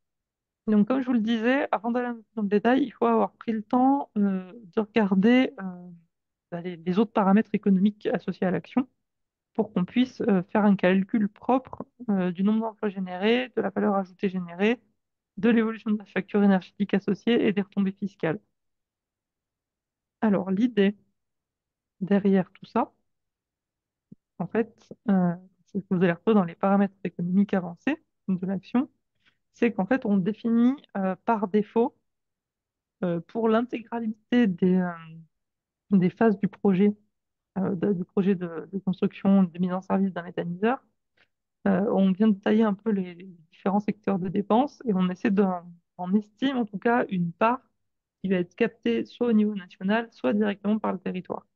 donc comme je vous le disais, avant d'aller dans le détail, il faut avoir pris le temps de regarder les autres paramètres économiques associés à l'action pour qu'on puisse faire un calcul propre du nombre d'emplois générés, de la valeur ajoutée générée, de l'évolution de la facture énergétique associée et des retombées fiscales. Alors l'idée derrière tout ça, en fait, c'est ce que vous allez retrouver dans les paramètres économiques avancés de l'action, c'est qu'en fait, on définit par défaut pour l'intégralité des phases du projet de construction, de mise en service d'un méthaniseur. On vient de tailler un peu les différents secteurs de dépenses et on estime en tout cas une part qui va être captée soit au niveau national, soit directement par le territoire.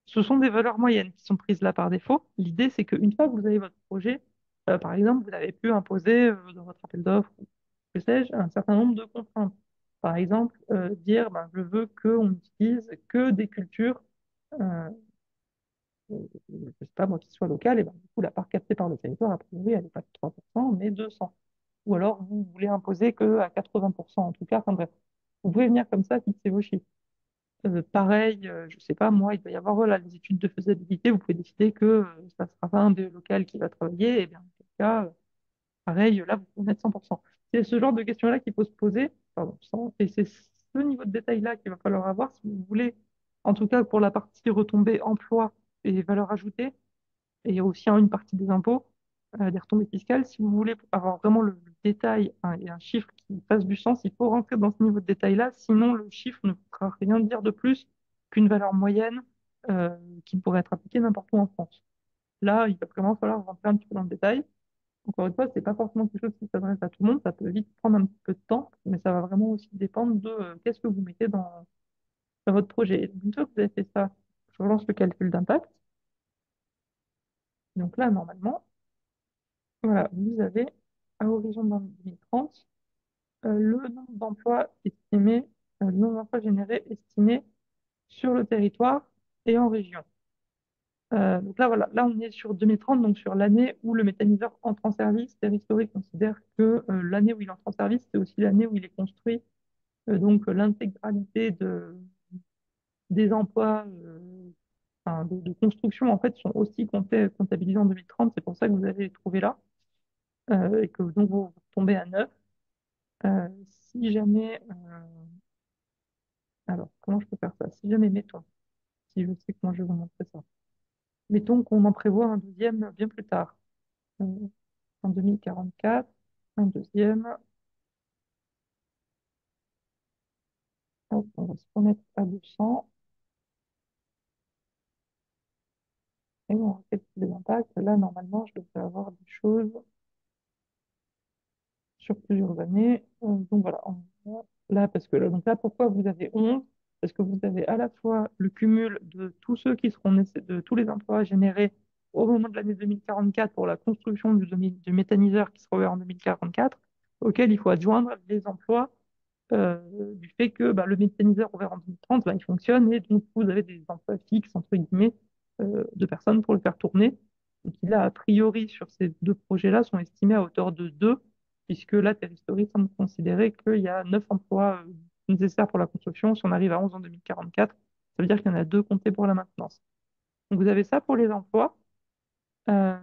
Ce sont des valeurs moyennes qui sont prises là par défaut. L'idée, c'est qu'une fois que vous avez votre projet, par exemple, vous avez pu imposer dans votre appel d'offres, ou que sais-je, un certain nombre de contraintes. Par exemple, dire, ben, je veux qu'on n'utilise que des cultures, euh, je ne sais pas moi, qui soient locales, et ben, du coup, la part captée par le territoire, a priori, elle n'est pas de 3%, mais 200. Ou alors, vous voulez imposer que à 80%, en tout cas, enfin bref. Vous pouvez venir comme ça, fixer vos chiffres. Pareil, je sais pas, moi, il doit y avoir voilà, les études de faisabilité. Vous pouvez décider que ça sera pas un des local qui va travailler. Et bien, dans quel cas, pareil, là, vous pouvez mettre 100%. C'est ce genre de questions-là qu'il faut se poser. Pardon, et c'est ce niveau de détail-là qu'il va falloir avoir si vous voulez, en tout cas pour la partie retombée emploi et valeur ajoutée, Et il y a aussi une partie des impôts, des retombées fiscales. Si vous voulez avoir vraiment le détail et un chiffre qui fasse du sens, il faut rentrer dans ce niveau de détail-là. Sinon, le chiffre ne pourra rien dire de plus qu'une valeur moyenne qui pourrait être appliquée n'importe où en France. Là, il va vraiment falloir rentrer un petit peu dans le détail. Encore une fois, c'est pas forcément quelque chose qui s'adresse à tout le monde. Ça peut vite prendre un petit peu de temps, mais ça va vraiment aussi dépendre de qu'est-ce que vous mettez dans votre projet. Et donc, une fois que vous avez fait ça, je relance le calcul d'impact. Donc là, normalement, voilà, vous avez à horizon 2030 le nombre d'emplois estimé, le nombre d'emplois générés estimé sur le territoire et en région. Donc là, voilà, là on est sur 2030, donc sur l'année où le méthaniseur entre en service. Terre Historique considère que l'année où il entre en service, c'est aussi l'année où il est construit. Donc l'intégralité des emplois enfin, de construction en fait sont aussi comptabilisés en 2030. C'est pour ça que vous avez trouvé là et que donc vous tombez à 9. Si jamais, alors comment je peux faire ça? Si jamais, mettons, si je sais comment je vais vous montrer ça, mettons qu'on en prévoit un deuxième bien plus tard, euh, en 2044, un deuxième, hop, on va se remettre à 200 et on va calculer l'impact. Là, normalement, je devrais avoir des choses sur plusieurs années. Donc voilà, là, parce que là, donc là, pourquoi vous avez 11? Parce que vous avez à la fois le cumul de tous ceux qui seront de tous les emplois générés au moment de l'année 2044 pour la construction du méthaniseur qui sera ouvert en 2044, auquel il faut adjoindre les emplois du fait que bah, le méthaniseur ouvert en 2030, bah, il fonctionne et donc vous avez des emplois fixes, entre guillemets, de personnes pour le faire tourner. Donc, il a, a priori, sur ces deux projets-là, sont estimés à hauteur de 2, puisque là, Terry semble considérer qu'il y a 9 emplois nécessaires pour la construction. Si on arrive à 11 en 2044, ça veut dire qu'il y en a 2 comptés pour la maintenance. Donc, vous avez ça pour les emplois. Euh,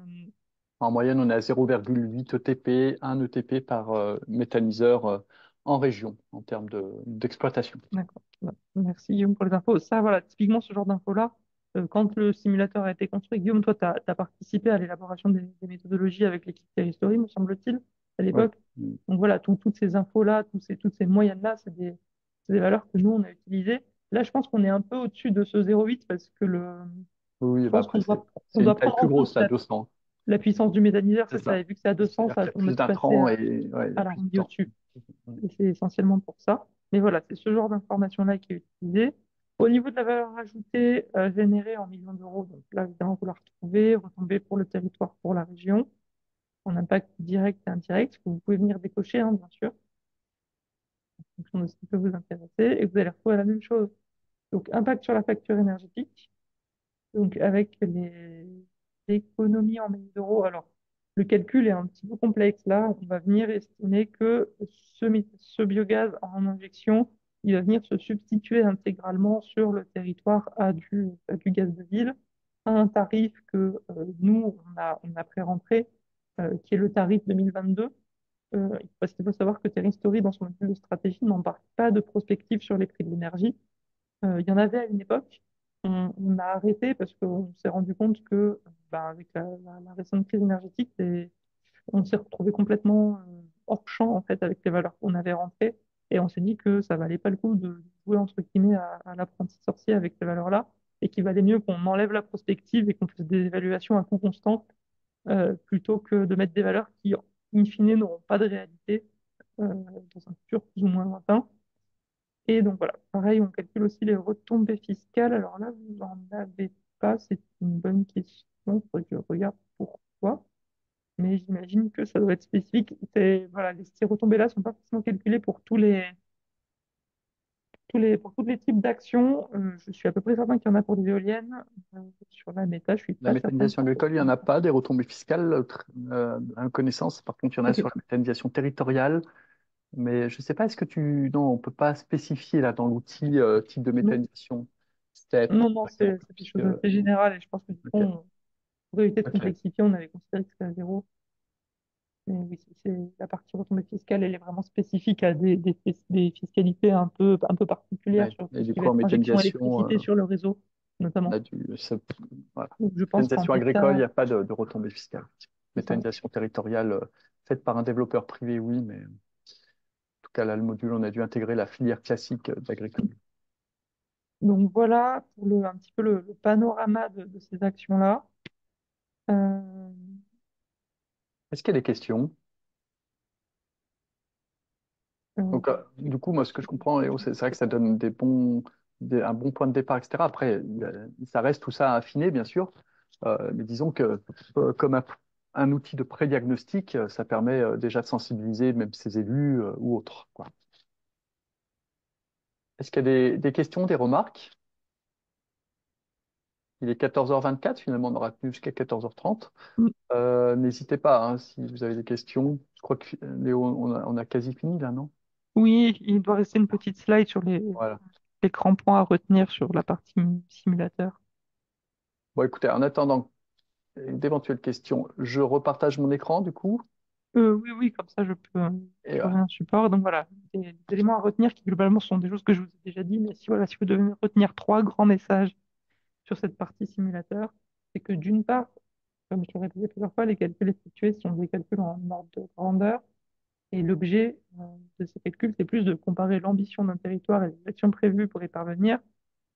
En moyenne, on est à 0,8 ETP, 1 ETP par méthaniseur en région en termes d'exploitation. D'accord. Ouais. Merci Guillaume pour les infos. Ça, voilà, typiquement ce genre d'infos-là, quand le simulateur a été construit, Guillaume, toi, tu as participé à l'élaboration des méthodologies avec l'équipe Terristory, me semble-t-il, à Ouais. l'époque. Donc voilà, toutes ces infos-là, toutes ces moyennes-là, c'est des valeurs que nous, on a utilisées. Là, je pense qu'on est un peu au-dessus de ce 0,8 parce que Oui, je bah pense après, on c'est une doit taille prendre plus en compte grosse, là, 200. la puissance du méthaniseur, C'est c'est ça. ça. Et vu que c'est à 200, C'est-à-dire ça va qu'il y a permettre plus de passer d'intrants et ouais, il y a à plus de l'arrondi temps. au-dessus. Et c'est essentiellement pour ça. Mais voilà, c'est ce genre d'information-là qui est utilisé. Au niveau de la valeur ajoutée générée en millions d'euros, donc là, évidemment, vous la retrouvez, retombée pour le territoire, pour la région, en impact direct et indirect, que vous pouvez venir décocher, hein, bien sûr, en fonction de ce qui peut vous intéresser, et vous allez retrouver la même chose. Donc, impact sur la facture énergétique, donc avec les économies en millions d'euros. Alors, le calcul est un petit peu complexe. Là, on va venir estimer que ce biogaz en injection, il va venir se substituer intégralement sur le territoire à du gaz de ville, à un tarif que nous, on a pré-rentré, qui est le tarif 2022. Parce qu'il faut savoir que Terry Story, dans son modèle de stratégie, n'embarque pas de prospective sur les prix de l'énergie. Il y en avait à une époque. On a arrêté parce qu'on s'est rendu compte que, bah, avec la récente crise énergétique, on s'est retrouvé complètement hors champ en fait avec les valeurs qu'on avait rentrées. Et on s'est dit que ça valait pas le coup de jouer entre guillemets à l'apprenti sorcier avec ces valeurs-là, et qu'il valait mieux qu'on enlève la prospective et qu'on fasse des évaluations à coût constant plutôt que de mettre des valeurs qui, in fine, n'auront pas de réalité dans un futur plus ou moins lointain. Et donc voilà, pareil, on calcule aussi les retombées fiscales. Alors là, vous n'en avez pas, c'est une bonne question. Il faudrait que je regarde pourquoi. Mais j'imagine que ça doit être spécifique. Voilà, ces retombées-là ne sont pas forcément calculées pour pour tous les types d'actions. Je suis à peu près certain qu'il y en a pour les éoliennes. Sur la méta, je suis La pas certaine méthanisation pour agricole, il n'y en a pas des retombées fiscales à ma connaissance. Par contre, il y en a Ok. sur la méthanisation territoriale. Mais je ne sais pas, est-ce que tu... Non, on ne peut pas spécifier là dans l'outil type de Non, méthanisation. STEP, non, par exemple. c'est des choses assez générales et je pense que du coup, Ok, pour éviter de ok. complexifier, on avait considéré que c'était à zéro. Mais oui, la partie retombée fiscale, elle est vraiment spécifique à des fiscalités un peu particulières Ouais. sur tout Et ce du qui va coup, en être injection méthanisation, électricité sur le réseau. notamment. Voilà. Donc, je pense qu'en Méthanisation tout agricole, il cas, n'y a pas de retombées fiscales. c'est ça. Méthanisation territoriale faite par un développeur privé, oui, mais en tout cas, là, le module, on a dû intégrer la filière classique d'agricole. Donc voilà pour un petit peu le panorama de ces actions-là. Euh, Est-ce qu'il y a des questions? euh, Donc, du coup, moi, ce que je comprends, Léo, c'est vrai que ça donne un bon point de départ, etc. Après, ça reste tout ça à affiner, bien sûr. Mais disons que comme un outil de pré-diagnostic, ça permet déjà de sensibiliser même ces élus ou autres, quoi. Est-ce qu'il y a des questions, des remarques? Il est 14h24, finalement, on aura tenu jusqu'à 14h30. N'hésitez pas, hein, si vous avez des questions. Je crois que Léo, on a quasi fini là, non? oui, il doit rester une petite slide sur Voilà. les grands points à retenir sur la partie simulateur. Bon, écoutez, en attendant d'éventuelles questions, je repartage mon écran, du coup. Oui, oui, comme ça Et, j'aurai un support. Donc voilà, des éléments à retenir qui globalement sont des choses que je vous ai déjà dit, mais si vous devez retenir trois grands messages sur cette partie simulateur, c'est que d'une part, comme je l'ai répété plusieurs fois, les calculs effectués sont des calculs en ordre de grandeur. Et l'objet de ces calculs, c'est plus de comparer l'ambition d'un territoire et les actions prévues pour y parvenir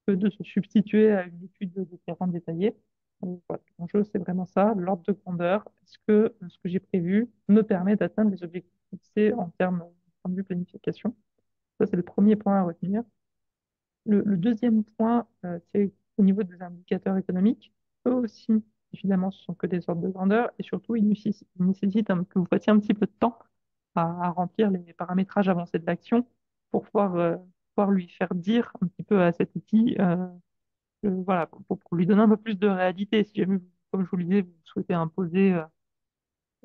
que de se substituer à une étude de terrain détaillée. Donc, voilà, l'enjeu, c'est vraiment ça, l'ordre de grandeur. Est-ce que ce que j'ai prévu me permet d'atteindre les objectifs fixés en termes de point de vue planification? Ça, c'est le premier point à retenir. Le deuxième point, c'est au niveau des indicateurs économiques. Eux aussi, évidemment, ce sont que des ordres de grandeur et surtout, ils nécessitent que vous passiez un petit peu de temps à remplir les paramétrages avancés de l'action pour pouvoir lui faire dire un petit peu à cet outil, voilà, pour lui donner un peu plus de réalité. Si jamais, comme je vous le disais, vous souhaitez imposer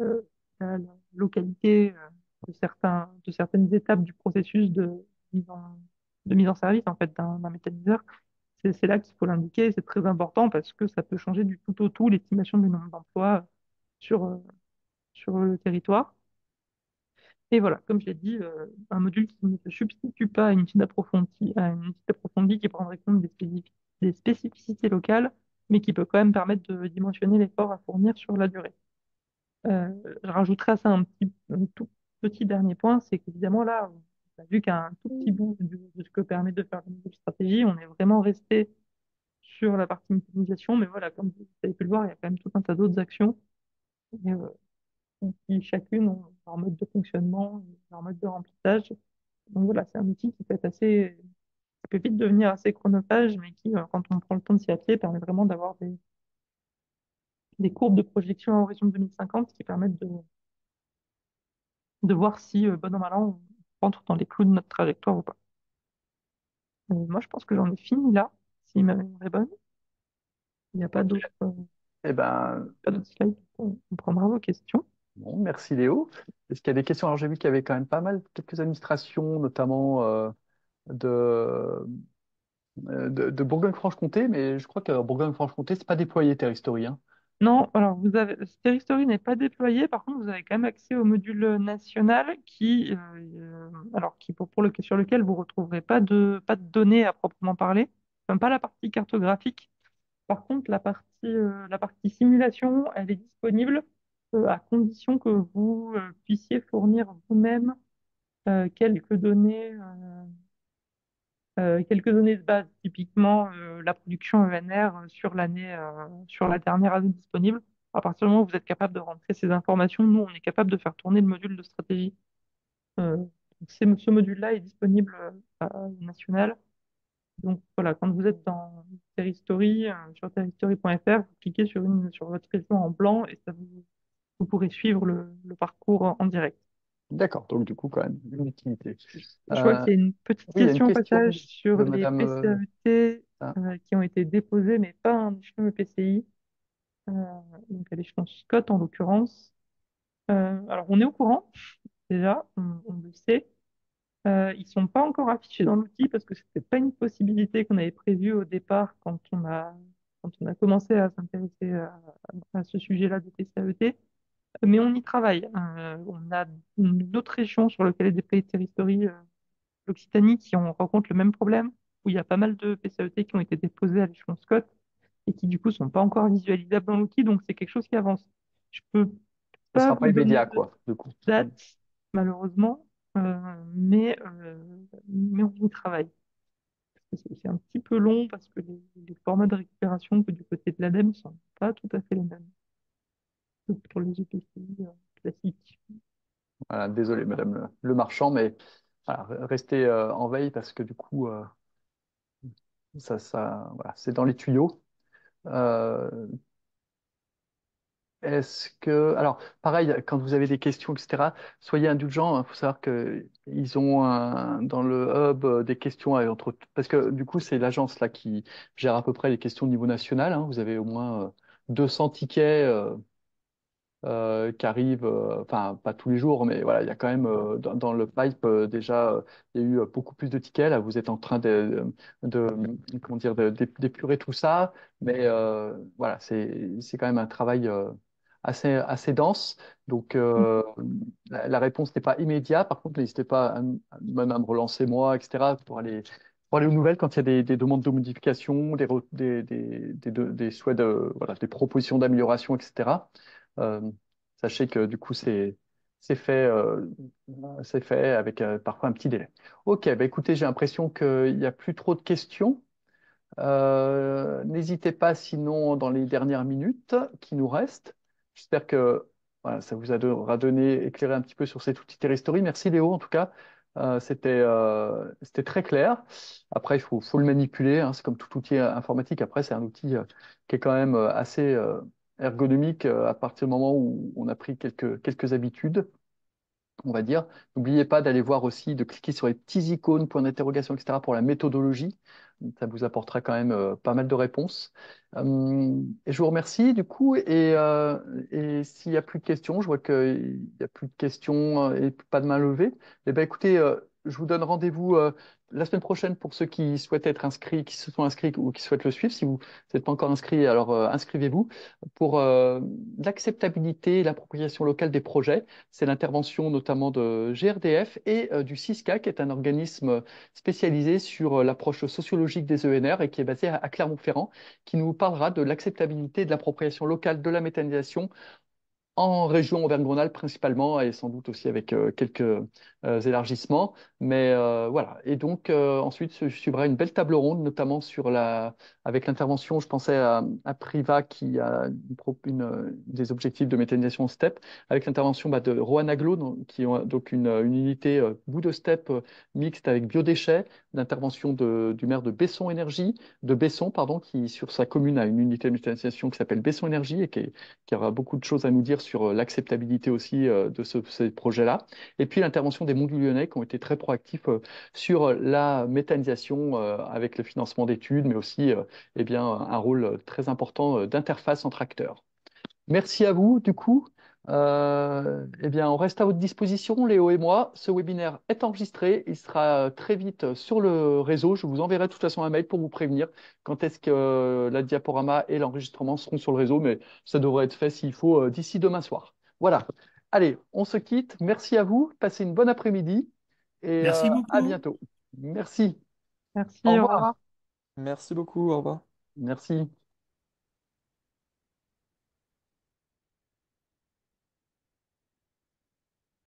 euh, la localité de certaines étapes du processus mise en, de mise en service en fait d'un méthaniseur, c'est là qu'il faut l'indiquer. C'est très important parce que ça peut changer du tout au tout l'estimation du nombre d'emplois sur, euh, sur le territoire. Et voilà, comme je l'ai dit, un module qui ne se substitue pas à une étude approfondie qui prendrait compte des spécificités locales, mais qui peut quand même permettre de dimensionner l'effort à fournir sur la durée. Je rajouterai à ça un tout petit dernier point, c'est qu'évidemment là, on a vu qu'un tout petit bout de ce que permet de faire une stratégie, on est vraiment resté sur la partie mutualisation, mais voilà, comme vous avez pu le voir, il y a quand même tout un tas d'autres actions et, qui chacune ont leur mode de fonctionnement, leur mode de remplissage. Donc voilà, c'est un outil qui peut vite devenir assez chronophage, mais qui, quand on prend le temps de s'y atteler, permet vraiment d'avoir des courbes de projection à horizon 2050 qui permettent de voir si, bon an, mal an, on rentre dans les clous de notre trajectoire ou pas. Moi, je pense que j'en ai fini là, si ma mémoire est bonne. Il n'y a Ok. Eh ben, pas d'autres slides. On prendra vos questions. bon, merci Léo. Est-ce qu'il y a des questions? Alors, j'ai vu qu'il y avait quand même pas mal, quelques administrations, notamment de, de Bourgogne-Franche-Comté, mais je crois que Bourgogne-Franche-Comté, c'est pas déployé Terhistory, hein. Non, alors Story n'est pas déployé, par contre vous avez quand même accès au module national sur lequel vous retrouverez pas de données à proprement parler, enfin, pas la partie cartographique. Par contre, la partie simulation, elle est disponible à condition que vous puissiez fournir vous-même quelques données de base, typiquement la production ENR sur la dernière année disponible. À partir du moment où vous êtes capable de rentrer ces informations, nous, on est capable de faire tourner le module de stratégie. Donc ce module-là est disponible à national. Donc voilà, quand vous êtes dans Terristory, sur terristory.fr, vous cliquez sur votre région en blanc et vous pourrez suivre le parcours en direct. D'accord, donc du coup, quand même, une utilité. Je vois Euh, qu'il y a une petite oui, il y a une question au question passage sur de les Madame. PCAET Ah, qui ont été déposés, mais pas en échelon EPCI, euh, donc à l'échelon Scott en l'occurrence. Alors on est au courant déjà, on le sait. Ils sont pas encore affichés dans l'outil parce que c'était pas une possibilité qu'on avait prévue au départ quand on a commencé à s'intéresser à ce sujet-là des PCAET. Mais on y travaille. On a une autre région sur laquelle est déployée Territory, l'Occitanie, qui en rencontre le même problème. où il y a pas mal de PCAET qui ont été déposés à l'échelon Scott et qui du coup sont pas encore visualisables dans l'outil, donc c'est quelque chose qui avance. Je peux Ça pas sera pas vous donner immédiat, de quoi, du coup. date, malheureusement, mais on y travaille. C'est un petit peu long parce que les formats de récupération que du côté de l'ADEME sont pas tout à fait les mêmes que pour les EPCI classiques. Voilà, désolé, Madame le Marchand, mais voilà, restez en veille parce que du coup, voilà, c'est dans les tuyaux. Euh, Est-ce que, alors, pareil, quand vous avez des questions, etc., soyez indulgents. Il faut savoir que ils ont dans le hub des questions parce que du coup, c'est l'agence là qui gère à peu près les questions au niveau national, hein. Vous avez au moins 200 tickets. Qui arrivent, enfin pas tous les jours, mais voilà, il y a quand même dans le pipe déjà, il y a eu beaucoup plus de tickets. Là, vous êtes en train comment dire, d'épurer tout ça, mais voilà, c'est quand même un travail assez dense. Donc la réponse n'est pas immédiate. Par contre, n'hésitez pas même à me relancer moi, etc. Pour aller aux nouvelles quand il y a des demandes de modification, des souhaits voilà, des propositions d'amélioration, etc. Euh, Sachez que du coup, c'est fait, euh, c'est fait avec parfois un petit délai. Ok, bah écoutez, j'ai l'impression qu'il n'y a plus trop de questions. N'hésitez pas sinon dans les dernières minutes qui nous restent. J'espère que voilà, ça vous aura donné, éclairé un petit peu sur cet outil Terrestory. Merci Léo, en tout cas. C'était très clair. Après, il faut le manipuler, hein. C'est comme tout outil informatique. Après, c'est un outil qui est quand même assez ergonomique à partir du moment où on a pris quelques habitudes, on va dire. N'oubliez pas d'aller voir aussi, de cliquer sur les petits icônes, points d'interrogation, etc. pour la méthodologie. Ça vous apportera quand même pas mal de réponses. Et je vous remercie du coup. Et s'il n'y a plus de questions, je vois qu'il n'y a plus de questions et pas de main levée. Eh ben, écoutez, je vous donne rendez-vous la semaine prochaine pour ceux qui souhaitent être inscrits, qui se sont inscrits ou qui souhaitent le suivre. Si vous n'êtes pas encore inscrit, alors inscrivez-vous pour l'acceptabilité et l'appropriation locale des projets. C'est l'intervention notamment de GRDF et du CISCA, qui est un organisme spécialisé sur l'approche sociologique des ENR et qui est basé à Clermont-Ferrand, qui nous parlera de l'acceptabilité et de l'appropriation locale de la méthanisation en région Auvergne-Rhône-Alpes principalement, et sans doute aussi avec quelques élargissements. Mais voilà. Et donc ensuite suivra une belle table ronde, notamment avec l'intervention, je pensais à Priva qui a des objectifs de méthanisation en STEP, avec l'intervention de Roanne Aglo, qui ont donc une unité bout de STEP mixte avec biodéchets, l'intervention du maire de Besson, pardon, qui sur sa commune a une unité de méthanisation qui s'appelle Besson Énergie et qui aura beaucoup de choses à nous dire sur l'acceptabilité aussi de ces projets-là. Et puis l'intervention des Monts du Lyonnais qui ont été très proactifs sur la méthanisation avec le financement d'études, mais aussi eh bien, un rôle très important d'interface entre acteurs. Merci à vous, du coup. Eh bien, on reste à votre disposition, Léo et moi. Ce webinaire est enregistré. Il sera très vite sur le réseau. Je vous enverrai de toute façon un mail pour vous prévenir quand est-ce que la diaporama et l'enregistrement seront sur le réseau, mais ça devrait être fait s'il faut d'ici demain soir. Voilà. Allez, on se quitte. Merci à vous. Passez une bonne après-midi et Merci à beaucoup. bientôt. Merci. Au Merci, au revoir. revoir. Merci beaucoup, au revoir. Merci.